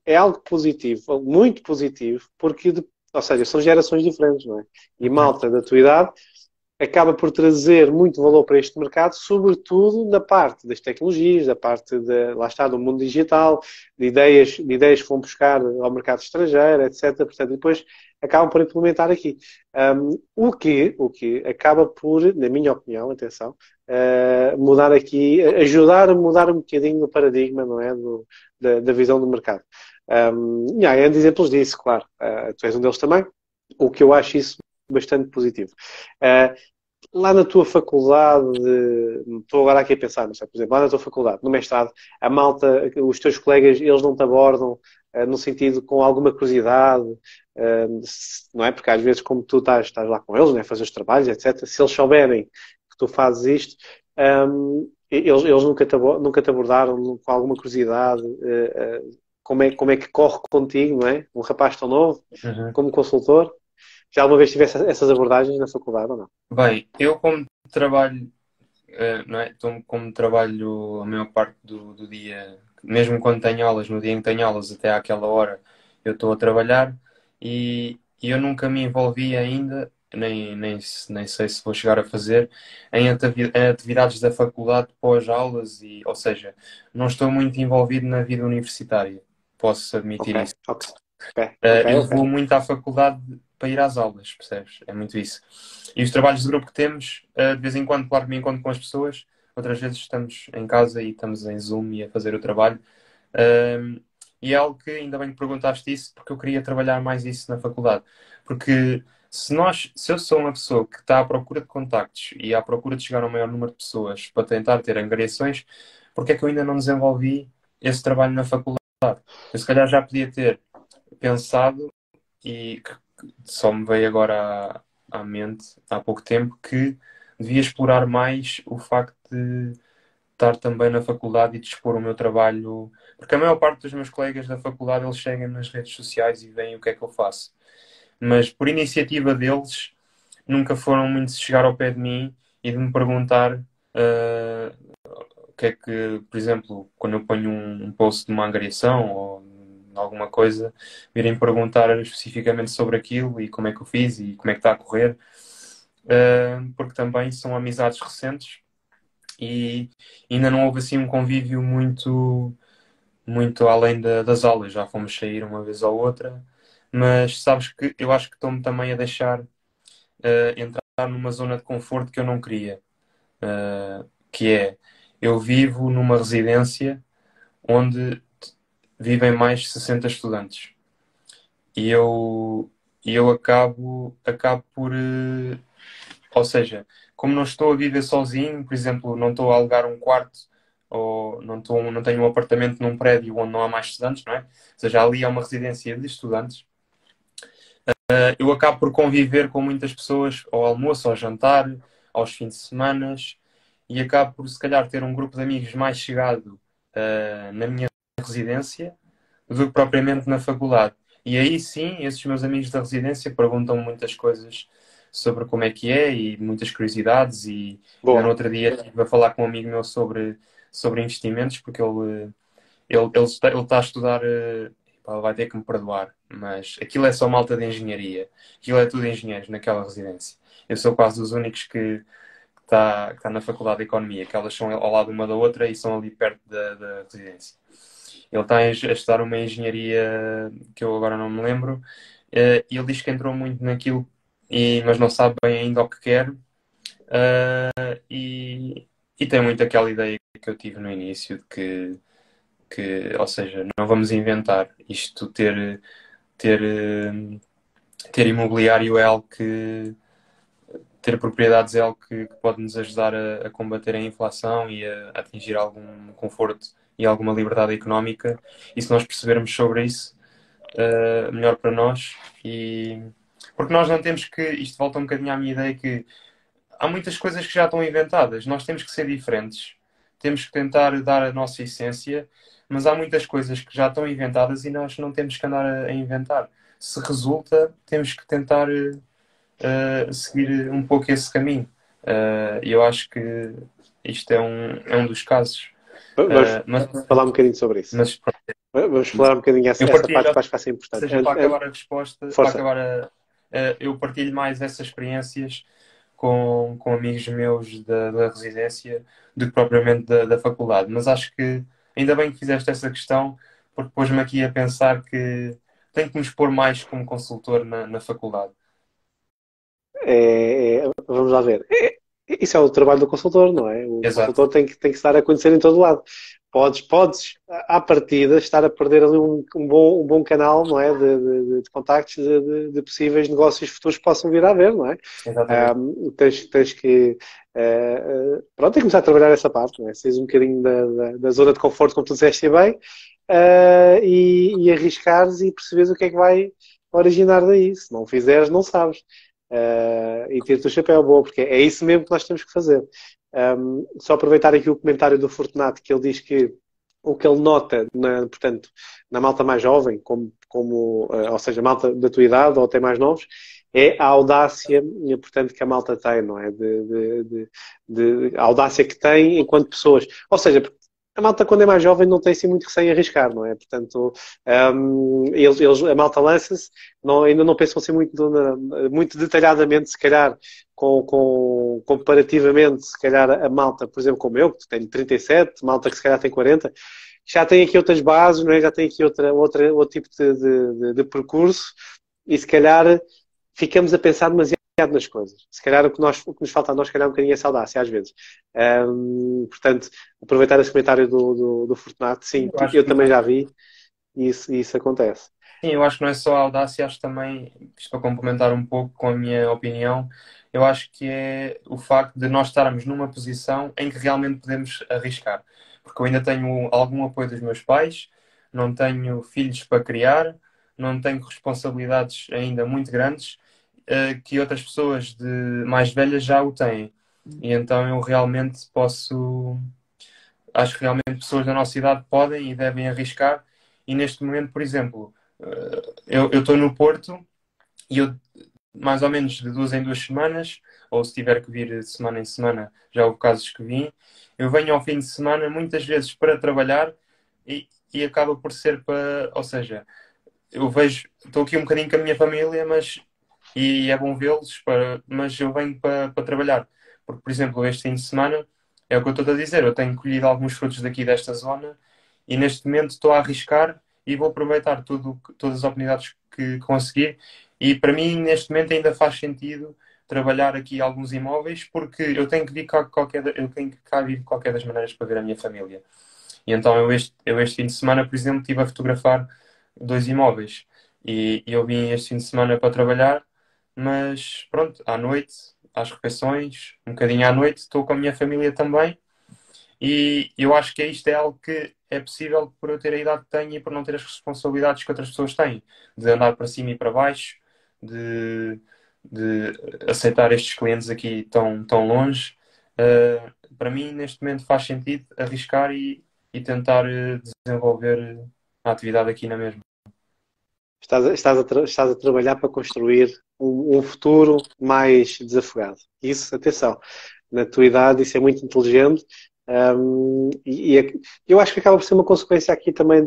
é algo positivo, muito positivo, porque, ou seja, são gerações diferentes, não é? E Uhum. malta da tua idade acaba por trazer muito valor para este mercado, sobretudo na parte das tecnologias, da parte lá está, do mundo digital, de ideias que vão buscar ao mercado estrangeiro, etc. Portanto, depois acabam por implementar aqui. O que acaba por, na minha opinião, atenção, mudar aqui, ajudar a mudar um bocadinho o paradigma, não é, da visão do mercado. E há N exemplos disso, claro. Tu és um deles também. O que eu acho isso bastante positivo. Lá na tua faculdade, estou agora aqui a pensar, não sei, por exemplo, lá na tua faculdade, no mestrado, a malta, os teus colegas, eles não te abordam no sentido com alguma curiosidade, não é? Porque às vezes, como tu estás lá com eles, né, fazer os trabalhos, etc., se eles souberem que tu fazes isto, eles nunca te abordaram com alguma curiosidade, como é que corre contigo, não é? Um rapaz tão novo, Uhum. como consultor. Já alguma vez tivesse essas abordagens na faculdade ou não? Bem, eu como trabalho, não é? Como trabalho a maior parte do dia, mesmo quando tenho aulas, no dia em que tenho aulas, até àquela hora, eu estou a trabalhar e eu nunca me envolvi ainda, nem sei se vou chegar a fazer, em atividades da faculdade pós-aulas, ou seja, não estou muito envolvido na vida universitária, posso admitir Ok, isso. ok, ok, Eu ok. vou muito à faculdade para ir às aulas, percebes? É muito isso. E os trabalhos de grupo que temos, de vez em quando, claro que me encontro com as pessoas, outras vezes estamos em casa e estamos em Zoom e a fazer o trabalho. Um, e é algo que ainda bem que perguntaste isso, porque eu queria trabalhar mais isso na faculdade. Porque se eu sou uma pessoa que está à procura de contactos e à procura de chegar ao maior número de pessoas para tentar ter angariações, porque é que eu ainda não desenvolvi esse trabalho na faculdade? Eu se calhar já podia ter pensado e que só me veio agora à mente há pouco tempo que devia explorar mais o facto de estar também na faculdade e de expor o meu trabalho, porque a maior parte dos meus colegas da faculdade eles chegam nas redes sociais e veem o que é que eu faço. Mas por iniciativa deles nunca foram muito chegar ao pé de mim e de me perguntar o que é que, por exemplo, quando eu ponho um post de uma angariação ou alguma coisa, virem perguntar especificamente sobre aquilo e como é que eu fiz e como é que está a correr, porque também são amizades recentes e ainda não houve assim um convívio muito além das aulas. Já fomos sair uma vez ou outra, mas sabes que eu acho que estou-me também a deixar entrar numa zona de conforto que eu não queria, que é eu vivo numa residência onde vivem mais 60 estudantes e eu acabo por ou seja, como não estou a viver sozinho, por exemplo, não estou a alugar um quarto ou não tenho um apartamento num prédio onde não há mais estudantes, não é? Ou seja, ali é uma residência de estudantes. Eu acabo por conviver com muitas pessoas ao almoço, ao jantar, aos fins de semana e acabo por, se calhar, ter um grupo de amigos mais chegado na minha residência do que propriamente na faculdade. E aí sim, esses meus amigos da residência perguntam muitas coisas sobre como é que é e muitas curiosidades. E ainda no Boa. outro dia estive a falar com um amigo meu sobre investimentos, porque ele está a estudar. Pá, ele vai ter que me perdoar, mas aquilo é só malta de engenharia. Aquilo é tudo engenheiros naquela residência. Eu sou quase dos únicos que está na Faculdade de Economia, que elas são ao lado uma da outra e são ali perto da residência. Ele está a estudar uma engenharia que eu agora não me lembro, e ele diz que entrou muito naquilo, mas não sabe bem ainda o que quer, e tem muito aquela ideia que eu tive no início de ou seja, não vamos inventar isto, ter, eh, ter imobiliário é algo que ter propriedades é algo que pode nos ajudar a combater a inflação e a atingir algum conforto e alguma liberdade económica. E se nós percebermos sobre isso, melhor para nós. Porque nós não temos que. Isto volta um bocadinho à minha ideia que há muitas coisas que já estão inventadas. Nós temos que ser diferentes. Temos que tentar dar a nossa essência, mas há muitas coisas que já estão inventadas e nós não temos que andar a inventar. Se resulta, temos que tentar seguir um pouco esse caminho. E eu acho que isto é um dos casos. Vamos Mas, falar um bocadinho sobre isso. mas pronto, Vamos explorar um bocadinho essa eu parte partilho, que acho que vai ser ou importante. seja, para acabar a resposta, para Força. acabar eu partilho mais essas experiências com amigos meus da residência do que propriamente da faculdade. Mas acho que ainda bem que fizeste essa questão, porque pôs-me aqui a pensar que tenho que me expor mais como consultor na faculdade. Vamos lá ver. Isso é o trabalho do consultor, não é? O Exato. consultor tem que estar a conhecer em todo lado. Podes, à partida, estar a perder ali um bom canal, não é? De contactos de possíveis negócios futuros que possam vir a haver, não é? Exatamente. Tens que pronto, tem que começar a trabalhar essa parte, não é? Saís um bocadinho da zona de conforto, como tu disseste bem, e arriscares e perceberes o que é que vai originar daí. Se não fizeres, não sabes. E tira-te o chapéu, boa, porque é isso mesmo que nós temos que fazer. Só aproveitar aqui o comentário do Fortunato, que ele diz que o que ele nota, portanto, na malta mais jovem, ou seja, malta da tua idade ou até mais novos, é a audácia, portanto, que a malta tem, não é? A audácia que tem enquanto pessoas. Ou seja, a malta, quando é mais jovem, não tem assim muito receio em arriscar, não é? Portanto, a malta lança-se, ainda não pensam assim muito detalhadamente, se calhar, comparativamente, se calhar, a malta, por exemplo, como eu, que tenho 37, malta que se calhar tem 40, já tem aqui outras bases, não é? Já tem aqui outro tipo de percurso e, se calhar, ficamos a pensar demasiado nas coisas. Se calhar o que nos falta a nós, se calhar, um bocadinho essa audácia, às vezes. Portanto, aproveitar esse comentário do Fortunato, sim, eu também já vi e isso acontece. Sim, eu acho que não é só a audácia, acho também, isto para complementar um pouco com a minha opinião, eu acho que é o facto de nós estarmos numa posição em que realmente podemos arriscar. porque eu ainda tenho algum apoio dos meus pais, não tenho filhos para criar, não tenho responsabilidades ainda muito grandes, que outras pessoas mais velhas já o têm. E então eu realmente posso. Acho que realmente pessoas da nossa idade podem e devem arriscar. E neste momento, por exemplo, eu estou no Porto e eu, mais ou menos de 2 em 2 semanas, ou se tiver que vir de semana em semana, já houve casos que vim, eu venho ao fim de semana muitas vezes para trabalhar e acaba por ser para. Ou seja, eu vejo, estou aqui um bocadinho com a minha família, e é bom vê-los, mas eu venho para trabalhar. Porque, por exemplo, este fim de semana, é o que eu estou a dizer, eu tenho colhido alguns frutos daqui desta zona e neste momento estou a arriscar e vou aproveitar todas as oportunidades que conseguir. E para mim, neste momento, ainda faz sentido trabalhar aqui alguns imóveis porque eu tenho que cá vir de qualquer das maneiras para ver a minha família. E então eu este fim de semana, por exemplo, estive a fotografar 2 imóveis. E eu vim este fim de semana para trabalhar, mas pronto, à noite, às refeições, um bocadinho à noite, estou com a minha família também. E eu acho que isto é algo que é possível por eu ter a idade que tenho e por não ter as responsabilidades que outras pessoas têm, de andar para cima e para baixo, de, de aceitar estes clientes aqui tão longe. Para mim, neste momento, faz sentido arriscar e tentar desenvolver a atividade aqui na mesma. Estás a trabalhar para construir um futuro mais desafogado. Isso, atenção, na tua idade isso é muito inteligente. Eu acho que acaba por ser uma consequência aqui também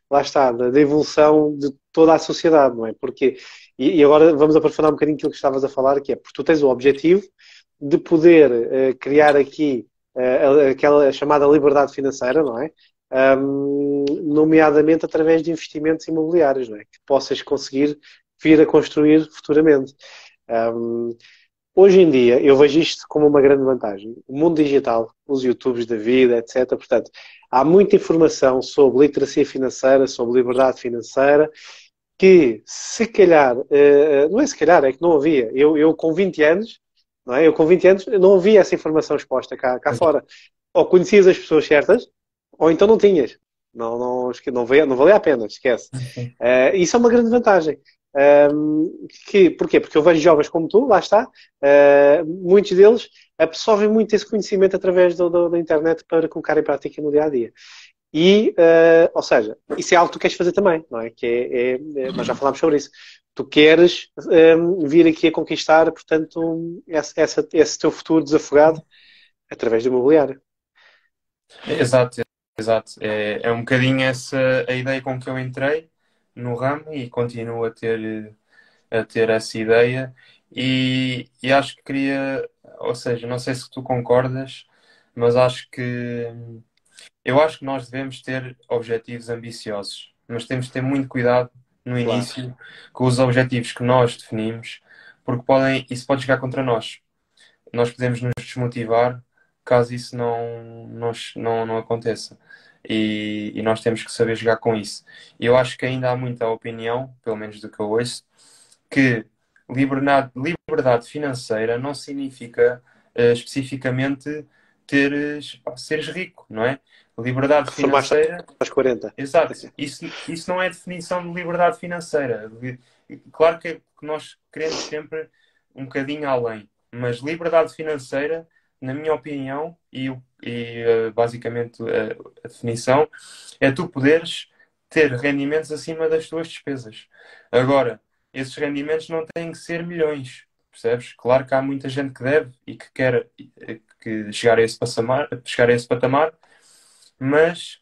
lá está, da evolução de toda a sociedade, não é? Porque, e agora vamos aprofundar um bocadinho aquilo que estavas a falar, que é porque tu tens o objetivo de poder criar aqui aquela chamada liberdade financeira, não é? Nomeadamente através de investimentos imobiliários, não é? Que possas conseguir vir a construir futuramente. Um, Hoje em dia, eu vejo isto como uma grande vantagem. O mundo digital, os YouTubes da vida, etc. Portanto, há muita informação sobre literacia financeira, sobre liberdade financeira, que se calhar, não é se calhar, é que não havia. Eu com 20 anos, não é? Eu com 20 anos não havia essa informação exposta cá fora. Ou conhecias as pessoas certas, ou então não tinhas. Não valia a pena, esquece. Sim. Isso é uma grande vantagem. Porquê? Porque eu vejo jovens como tu, lá está, muitos deles absorvem muito esse conhecimento através da internet para colocar em prática no dia a dia. E, ou seja, isso é algo que tu queres fazer também, não é? Nós já falámos sobre isso. Tu queres vir aqui a conquistar, portanto, esse teu futuro desafogado através do imobiliário. Exato, exato. É um bocadinho essa a ideia com que eu entrei no ramo e continuo a ter essa ideia. E acho que queria, ou seja, não sei se tu concordas, mas eu acho que nós devemos ter objetivos ambiciosos, mas temos de ter muito cuidado no Claro. início com os objetivos que nós definimos, porque isso pode jogar contra nós. Nós podemos nos desmotivar caso isso não aconteça. E nós temos que saber jogar com isso. E eu acho que ainda há muita opinião, pelo menos do que eu ouço, que liberdade financeira não significa especificamente seres rico, não é? Liberdade Reformaste financeira, aos 40. exato. Isso não é definição de liberdade financeira. Claro que nós queremos sempre um bocadinho além, mas liberdade financeira, na minha opinião, basicamente a definição, é tu poderes ter rendimentos acima das tuas despesas. Agora, esses rendimentos não têm que ser milhões, percebes? Claro que há muita gente que deve e que quer chegar a esse patamar, mas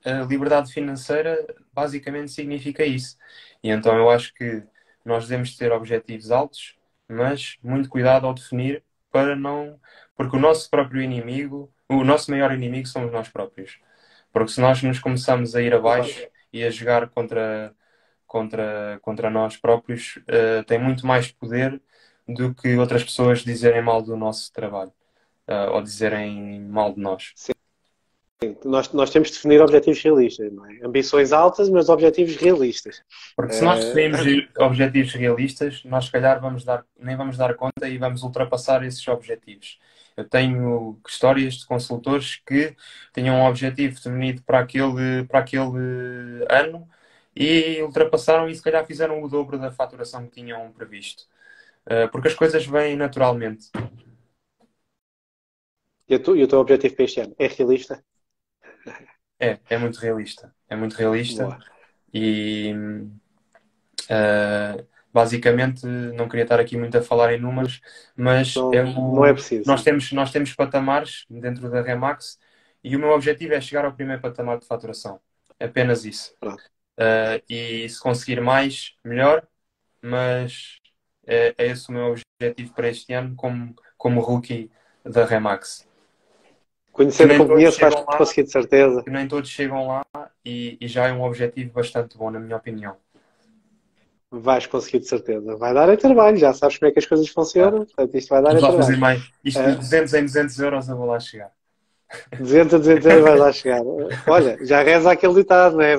a liberdade financeira basicamente significa isso. E então eu acho que nós devemos ter objetivos altos, mas muito cuidado ao definir para não. Porque o nosso próprio inimigo, o nosso maior inimigo somos nós próprios. Porque se nós nos começamos a ir abaixo e a jogar contra nós próprios, tem muito mais poder do que outras pessoas dizerem mal do nosso trabalho, ou dizerem mal de nós. Nós temos de definir objetivos realistas, não é? Ambições altas, mas objetivos realistas. Porque se nós definimos objetivos realistas, nós se calhar nem vamos dar conta e vamos ultrapassar esses objetivos. Eu tenho histórias de consultores que tinham um objetivo definido para aquele ano e ultrapassaram e se calhar fizeram o dobro da faturação que tinham previsto. Porque as coisas vêm naturalmente. E o teu objetivo para este ano é realista? É muito realista. É muito realista. Boa. E basicamente não queria estar aqui muito a falar em números, mas não é preciso. Nós temos patamares dentro da Remax e o meu objetivo é chegar ao primeiro patamar de faturação. Apenas isso. E se conseguir mais, melhor, mas é esse o meu objetivo para este ano como rookie da Remax. Conhecendo como conheço, vais conseguir de certeza. Que nem todos chegam lá e já é um objetivo bastante bom, na minha opinião. Vais conseguir de certeza. Vai dar trabalho, já sabes como é que as coisas funcionam. Portanto, isto vai dar trabalho. Fazer mais. Isto de 200 em 200 euros eu vou lá chegar. 200 a 200 euros vais lá chegar. Olha, já reza aquele ditado, não é?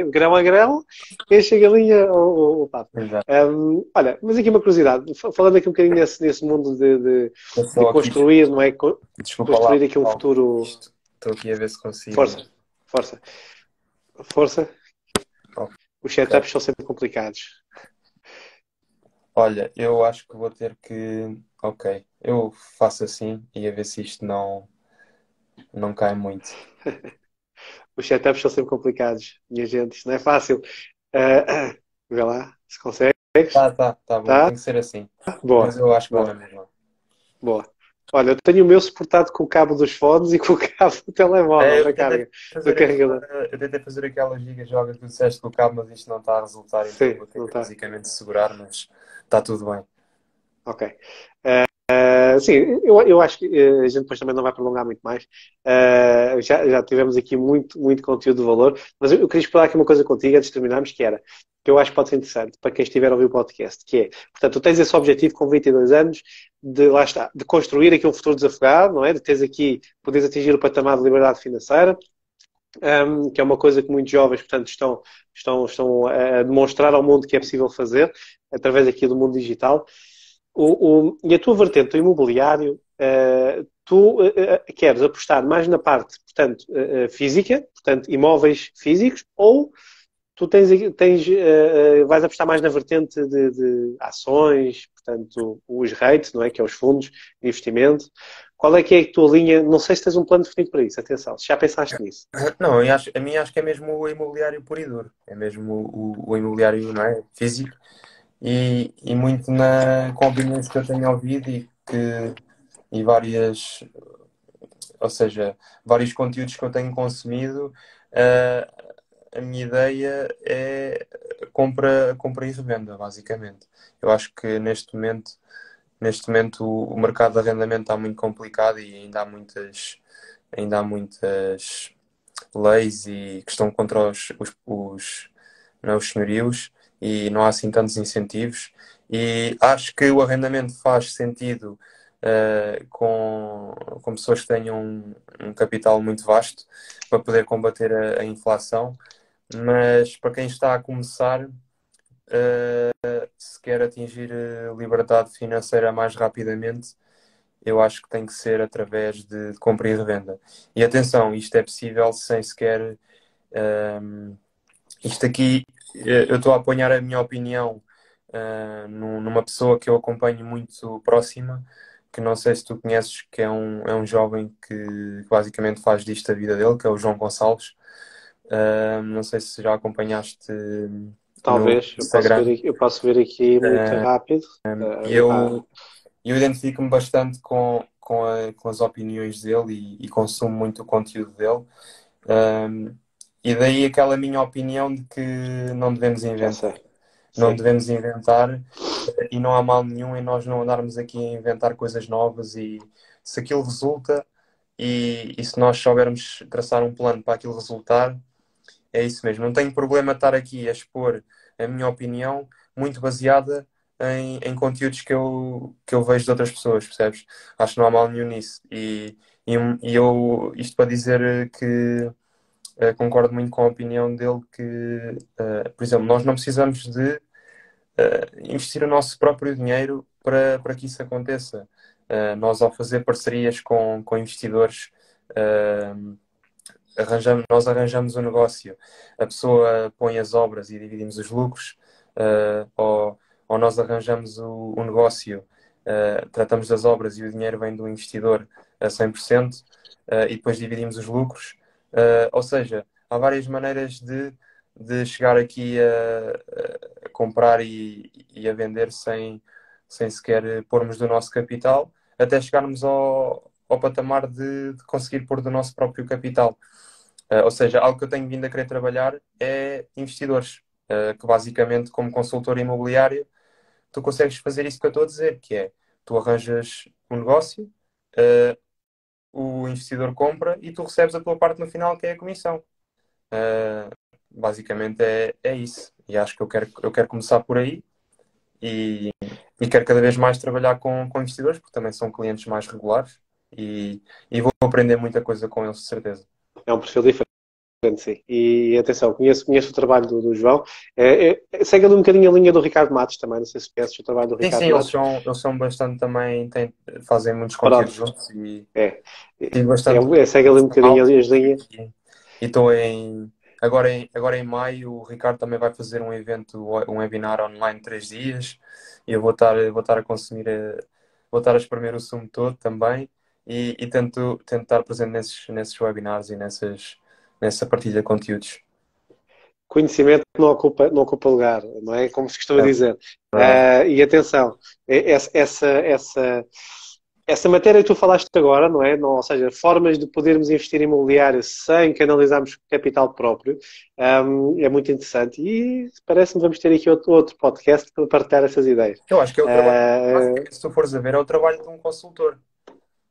Grão a grão, enche a galinha o papo. Olha, mas aqui uma curiosidade. Falando aqui um bocadinho nesse mundo de construir, não é? Desculpa construir lá, aqui um futuro... Estou aqui a ver se consigo. Força. Os setups são sempre complicados. Olha, eu acho que vou ter que... Ok, eu faço assim e a ver se isto não cai muito. Os setups são sempre complicados, minha gente. Isto não é fácil. Vê lá, se consegue. Tá bom. Tem que ser assim. Boa. Mas eu acho que vou na mesma. Boa. Olha, eu tenho o meu suportado com o cabo dos fones e com o cabo do telemóvel da carga. Eu tentei fazer aquela giga-joga que tu disseste com o cabo, mas isto não está a resultar. Então vou ter que basicamente segurar, mas está tudo bem. Ok. Sim, eu acho que a gente depois também não vai prolongar muito mais. Já tivemos aqui muito conteúdo de valor, mas eu queria explorar aqui uma coisa contigo antes de terminarmos, que eu acho que pode ser interessante para quem estiver a ouvir o podcast, que é, portanto, tu tens esse objetivo com 22 anos de construir aqui um futuro desafogado, não é? De teres aqui, poderes atingir o patamar de liberdade financeira, que é uma coisa que muitos jovens, portanto, estão a demonstrar ao mundo que é possível fazer, através aqui do mundo digital. E a tua vertente do imobiliário, tu queres apostar mais na parte, portanto, física, portanto, imóveis físicos, ou tu vais apostar mais na vertente de ações, portanto, os REITs, não é? Que é os fundos de investimento. Qual é que é a tua linha? Não sei se tens um plano definido para isso, atenção, se já pensaste nisso. Não, a mim acho que é mesmo o imobiliário puro e duro. É mesmo o imobiliário, não é? Físico. E muito com opiniões que eu tenho ouvido e várias, ou seja, vários conteúdos que eu tenho consumido, a minha ideia é compra e revenda, basicamente. Eu acho que neste momento o mercado de arrendamento está muito complicado e ainda há muitas leis e que estão contra os senhorios e não há assim tantos incentivos. E acho que o arrendamento faz sentido com pessoas que tenham um capital muito vasto para poder combater a inflação, mas para quem está a começar, se quer atingir liberdade financeira mais rapidamente, eu acho que tem que ser através de compra e revenda. E atenção, isto é possível sem sequer... isto aqui, eu estou a apanhar a minha opinião numa pessoa que eu acompanho muito próxima, que não sei se tu conheces, que é um jovem que basicamente faz disto a vida dele, que é o João Gonçalves. Não sei se já acompanhaste. Talvez, eu posso ver aqui muito rápido. Eu identifico-me bastante com as opiniões dele e consumo muito o conteúdo dele. E daí aquela minha opinião de que não devemos inventar. Não devemos inventar e não há mal nenhum em nós não andarmos aqui a inventar coisas novas e se aquilo resulta e se nós soubermos traçar um plano para aquilo resultar, é isso mesmo. Não tenho problema estar aqui a expor a minha opinião muito baseada em conteúdos que eu vejo de outras pessoas, percebes? Acho que não há mal nenhum nisso. E Isto para dizer que concordo muito com a opinião dele que, por exemplo, nós não precisamos de investir o nosso próprio dinheiro para que isso aconteça. Nós, ao fazer parcerias com investidores, uh, nós arranjamos o negócio, a pessoa põe as obras e dividimos os lucros, ou nós arranjamos o negócio, tratamos das obras e o dinheiro vem do investidor a 100%, e depois dividimos os lucros. Ou seja, há várias maneiras de chegar aqui a comprar e a vender sem sequer pormos do nosso capital, até chegarmos ao patamar de conseguir pôr do nosso próprio capital. Ou seja, algo que eu tenho vindo a querer trabalhar é investidores, que basicamente, como consultor imobiliário, tu consegues fazer isso que eu estou a dizer, que é, tu arranjas um negócio, uh, o investidor compra e tu recebes a tua parte no final, que é a comissão. Basicamente é isso. E acho que eu quero começar por aí e quero cada vez mais trabalhar com investidores, porque também são clientes mais regulares e vou aprender muita coisa com eles, de certeza. É um perfil diferente. Sim. E atenção, conheço o trabalho do João. Segue ali um bocadinho a linha do Ricardo Matos também. Não sei se conheces o trabalho do Ricardo Matos. Eles são bastante também, fazem muitos conteúdos juntos e segue ali um bocadinho as linhas. E estou agora em maio, o Ricardo também vai fazer um evento, um webinar online de 3 dias e eu vou estar a consumir, vou estar a espremer o sumo todo também e tento estar presente nesses webinars e nessa partilha de conteúdos. Conhecimento não ocupa lugar, não é? Como se costuma dizer. E atenção, essa matéria que tu falaste agora, não é? Ou seja, formas de podermos investir em imobiliário sem canalizarmos capital próprio, é muito interessante e parece-me que vamos ter aqui outro podcast para partilhar essas ideias. Eu acho que é o trabalho, se tu fores a ver, é o trabalho de um consultor.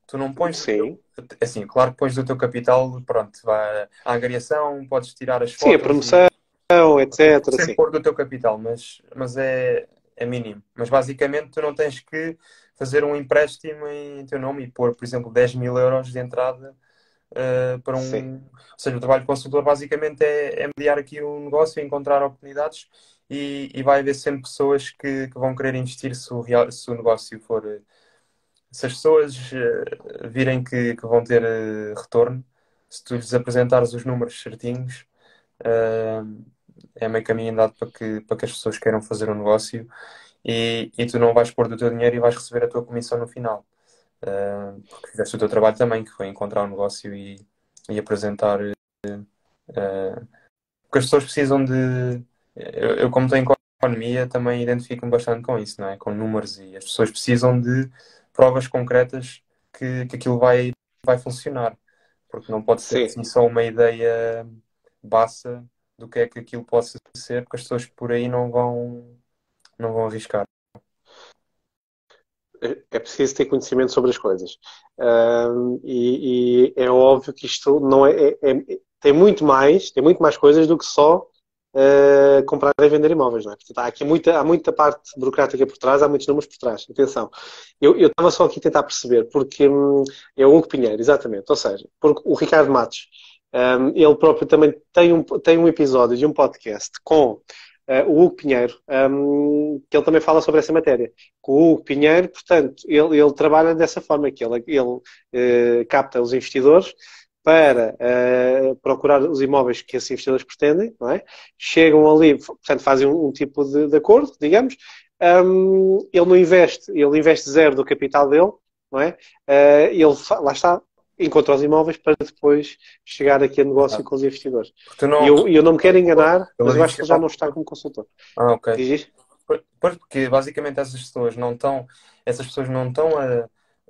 Tu não pões... Sim. Assim, claro que pões do teu capital, pronto, vai à angariação, podes tirar as fotos... Sim, a promoção, etc. Sem pôr do teu capital, mas é mínimo. Mas basicamente tu não tens que fazer um empréstimo em teu nome e pôr, por exemplo, 10 mil euros de entrada para um... Sim. Ou seja, o trabalho de consultor basicamente é mediar aqui um negócio, encontrar oportunidades e vai haver sempre pessoas que vão querer investir se o negócio for... Se as pessoas virem que vão ter retorno, se tu lhes apresentares os números certinhos, é meio caminho andado para que as pessoas queiram fazer um negócio e tu não vais pôr do teu dinheiro e vais receber a tua comissão no final. Porque fizeste o teu trabalho também, que foi encontrar um negócio e apresentar. Porque as pessoas precisam de... Eu como tenho economia, também identifico-me bastante com isso, não é? Com números e as pessoas precisam de provas concretas que aquilo vai funcionar. Porque não pode ser assim só uma ideia bassa do que é que aquilo possa ser, porque as pessoas por aí não vão arriscar. É preciso ter conhecimento sobre as coisas. E é óbvio que isto não tem muito mais coisas do que só comprar e vender imóveis, não é? Portanto, há muita parte burocrática por trás, há muitos números por trás. Atenção. Eu estava só aqui a tentar perceber, porque é o Hugo Pinheiro, exatamente. Ou seja, porque o Ricardo Matos, ele próprio também tem um episódio de um podcast com o Hugo Pinheiro, que ele também fala sobre essa matéria. Com o Hugo Pinheiro, portanto, ele trabalha dessa forma, que ele capta os investidores para procurar os imóveis que esses investidores pretendem, não é? Chegam ali, portanto, fazem um tipo de acordo, digamos. Ele não investe, ele investe zero do capital dele, não é? Lá está, encontra os imóveis para depois chegar aqui a negócio com os investidores. E eu não me quero enganar, mas eu acho que ele já não está como consultor. Ok. Diz? Porque basicamente essas pessoas não estão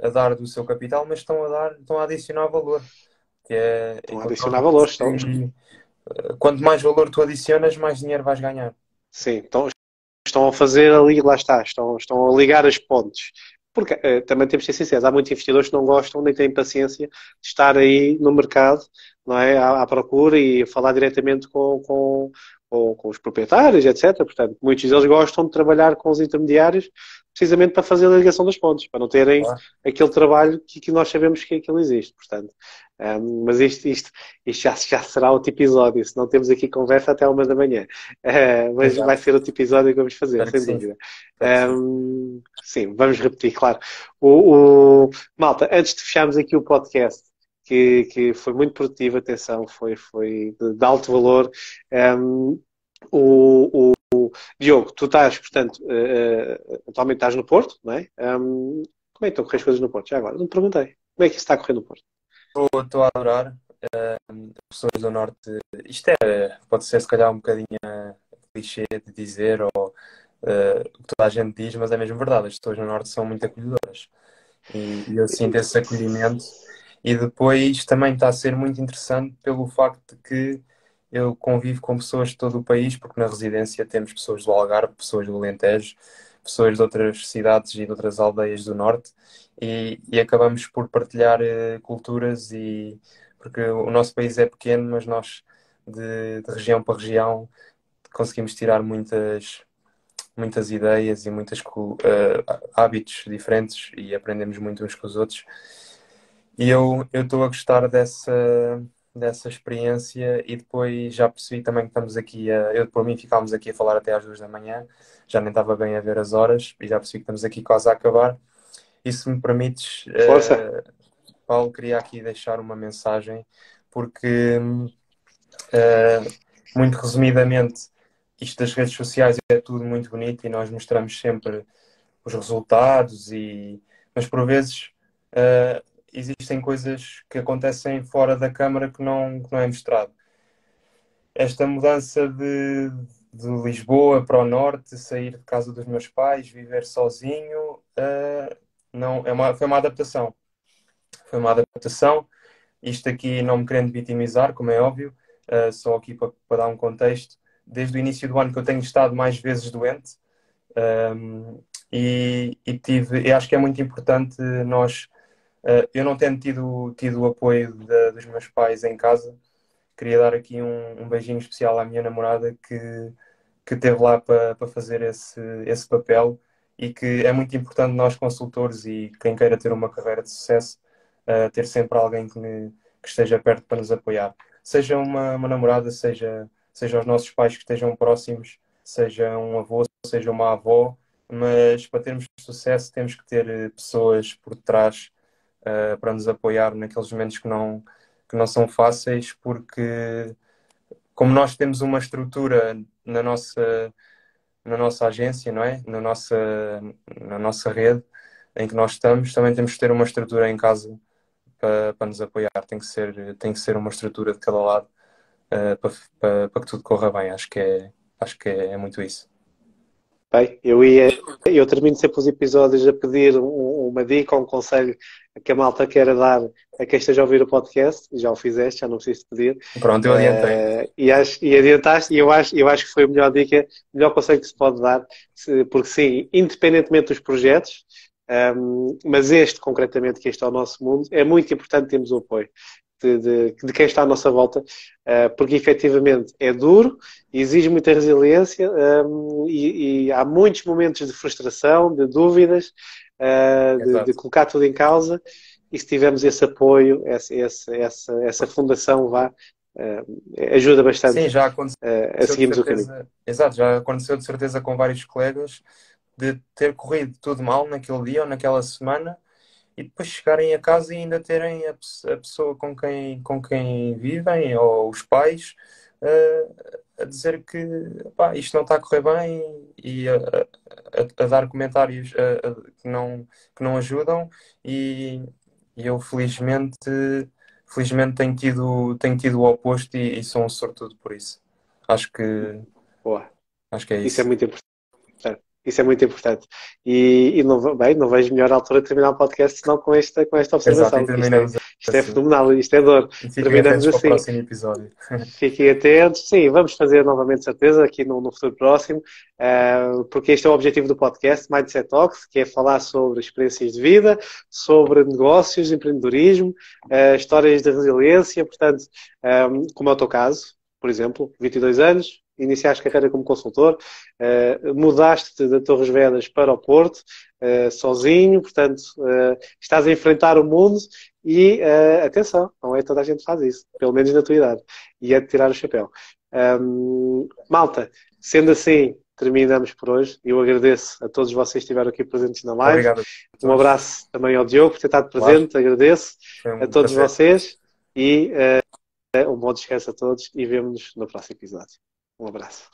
a dar do seu capital, mas estão a adicionar valor. Estão a adicionar valor. Quanto mais valor tu adicionas, mais dinheiro vais ganhar. Sim, estão a fazer ali, lá está, estão a ligar as pontes. Porque também temos de ser sinceros, há muitos investidores que não gostam nem têm paciência de estar aí no mercado, não é, à procura e falar diretamente com os proprietários, etc. Portanto, muitos deles gostam de trabalhar com os intermediários, precisamente para fazer a ligação dos pontos, para não terem Claro. aquele trabalho que nós sabemos que ele existe, portanto. Mas isto já será outro episódio, se não temos aqui conversa até 1 da manhã. Mas vai Exato. ser outro episódio que vamos fazer, Espero que sem sim. dúvida. Espero que sim. Sim, vamos repetir, claro. Malta, antes de fecharmos aqui o podcast, que foi muito produtivo, atenção, foi de alto valor. Diogo, tu estás, portanto, atualmente estás no Porto, não é? Como é que estão a correr as coisas no Porto? Já agora, não te perguntei. Como é que isso está a correr no Porto? Estou a adorar. As pessoas do Norte. Isto pode ser se calhar um bocadinho clichê de dizer, ou o que toda a gente diz, mas é mesmo verdade. As pessoas do Norte são muito acolhedoras. E eu sinto esse acolhimento. E depois também está a ser muito interessante pelo facto de que eu convivo com pessoas de todo o país, porque na residência temos pessoas do Algarve, pessoas do Alentejo, pessoas de outras cidades e de outras aldeias do Norte, e acabamos por partilhar culturas, porque o nosso país é pequeno, mas nós, de região para região, conseguimos tirar muitas ideias e muitos hábitos diferentes e aprendemos muito uns com os outros. E eu estou a gostar dessa experiência, e depois já percebi também que estamos aqui eu por mim ficámos aqui a falar até às 2 da manhã, já nem estava bem a ver as horas e já percebi que estamos aqui quase a acabar. E se me permites, Força! Paulo, queria aqui deixar uma mensagem, porque uh, muito resumidamente, isto das redes sociais é tudo muito bonito e nós mostramos sempre os resultados, mas por vezes existem coisas que acontecem fora da câmara que não é mostrado. Esta mudança de Lisboa para o norte, sair de casa dos meus pais, viver sozinho, não, foi uma adaptação. Foi uma adaptação. Isto aqui não me querendo vitimizar, como é óbvio, só aqui para dar um contexto. Desde o início do ano que eu tenho estado mais vezes doente, e acho que é muito importante nós. Eu não tendo tido o apoio dos meus pais em casa, queria dar aqui um beijinho especial à minha namorada que esteve lá para fazer esse papel, e que é muito importante nós consultores e quem queira ter uma carreira de sucesso, ter sempre alguém que esteja perto para nos apoiar. Seja uma namorada, seja os nossos pais que estejam próximos, seja um avô, seja uma avó, mas para termos sucesso temos que ter pessoas por trás para nos apoiar naqueles momentos que não são fáceis, porque como nós temos uma estrutura na nossa agência, não é? Na nossa rede em que nós estamos, também temos que ter uma estrutura em casa para nos apoiar. Tem que ser uma estrutura de cada lado para que tudo corra bem. Acho que é muito isso. Bem, eu termino sempre os episódios a pedir uma dica ou um conselho que a malta queira dar a quem esteja a ouvir o podcast. Já o fizeste, já não preciso pedir. Pronto, eu adiantei. E adiantaste, e eu acho que foi a melhor dica, o melhor conselho que se pode dar, porque sim, independentemente dos projetos, mas concretamente, que este é o nosso mundo, é muito importante termos o apoio de quem está à nossa volta, porque efetivamente é duro, exige muita resiliência, e há muitos momentos de frustração, de dúvidas, de colocar tudo em causa, e se tivermos esse apoio, essa fundação, ajuda bastante. Sim, já aconteceu a seguirmos o caminho. Exato, já aconteceu de certeza com vários colegas de ter corrido tudo mal naquele dia ou naquela semana, e depois chegarem a casa e ainda terem a pessoa com quem vivem, ou os pais, a dizer que pá, isto não está a correr bem, e a dar comentários que não ajudam, e eu felizmente tenho tido o oposto, e sou um sortudo por isso. Acho que Boa. é Isso é isso. muito importante. Isso é muito importante. E não vejo melhor altura de terminar o podcast senão com esta observação. Exato, e terminamos Isto é assim. fenomenal, isto é dor. E fiquem Terminamos atentos para o assim. próximo episódio. Fiquem atentos. Sim, vamos fazer novamente, certeza, aqui no futuro próximo, porque este é o objetivo do podcast, Mindset Talks, que é falar sobre experiências de vida, sobre negócios, empreendedorismo, histórias de resiliência. Portanto, como é o teu caso, por exemplo, 22 anos, iniciaste carreira como consultor, mudaste da Torres Vedras para o Porto, sozinho, portanto, estás a enfrentar o mundo e, atenção, não é toda a gente faz isso, pelo menos na tua idade, e é de tirar o chapéu. Malta, sendo assim, terminamos por hoje. Eu agradeço a todos vocês que estiveram aqui presentes na live. Obrigado. Um abraço também ao Diogo por ter estado presente, agradeço a todos vocês e um bom descanso a todos e vemo-nos no próximo episódio. Um abraço.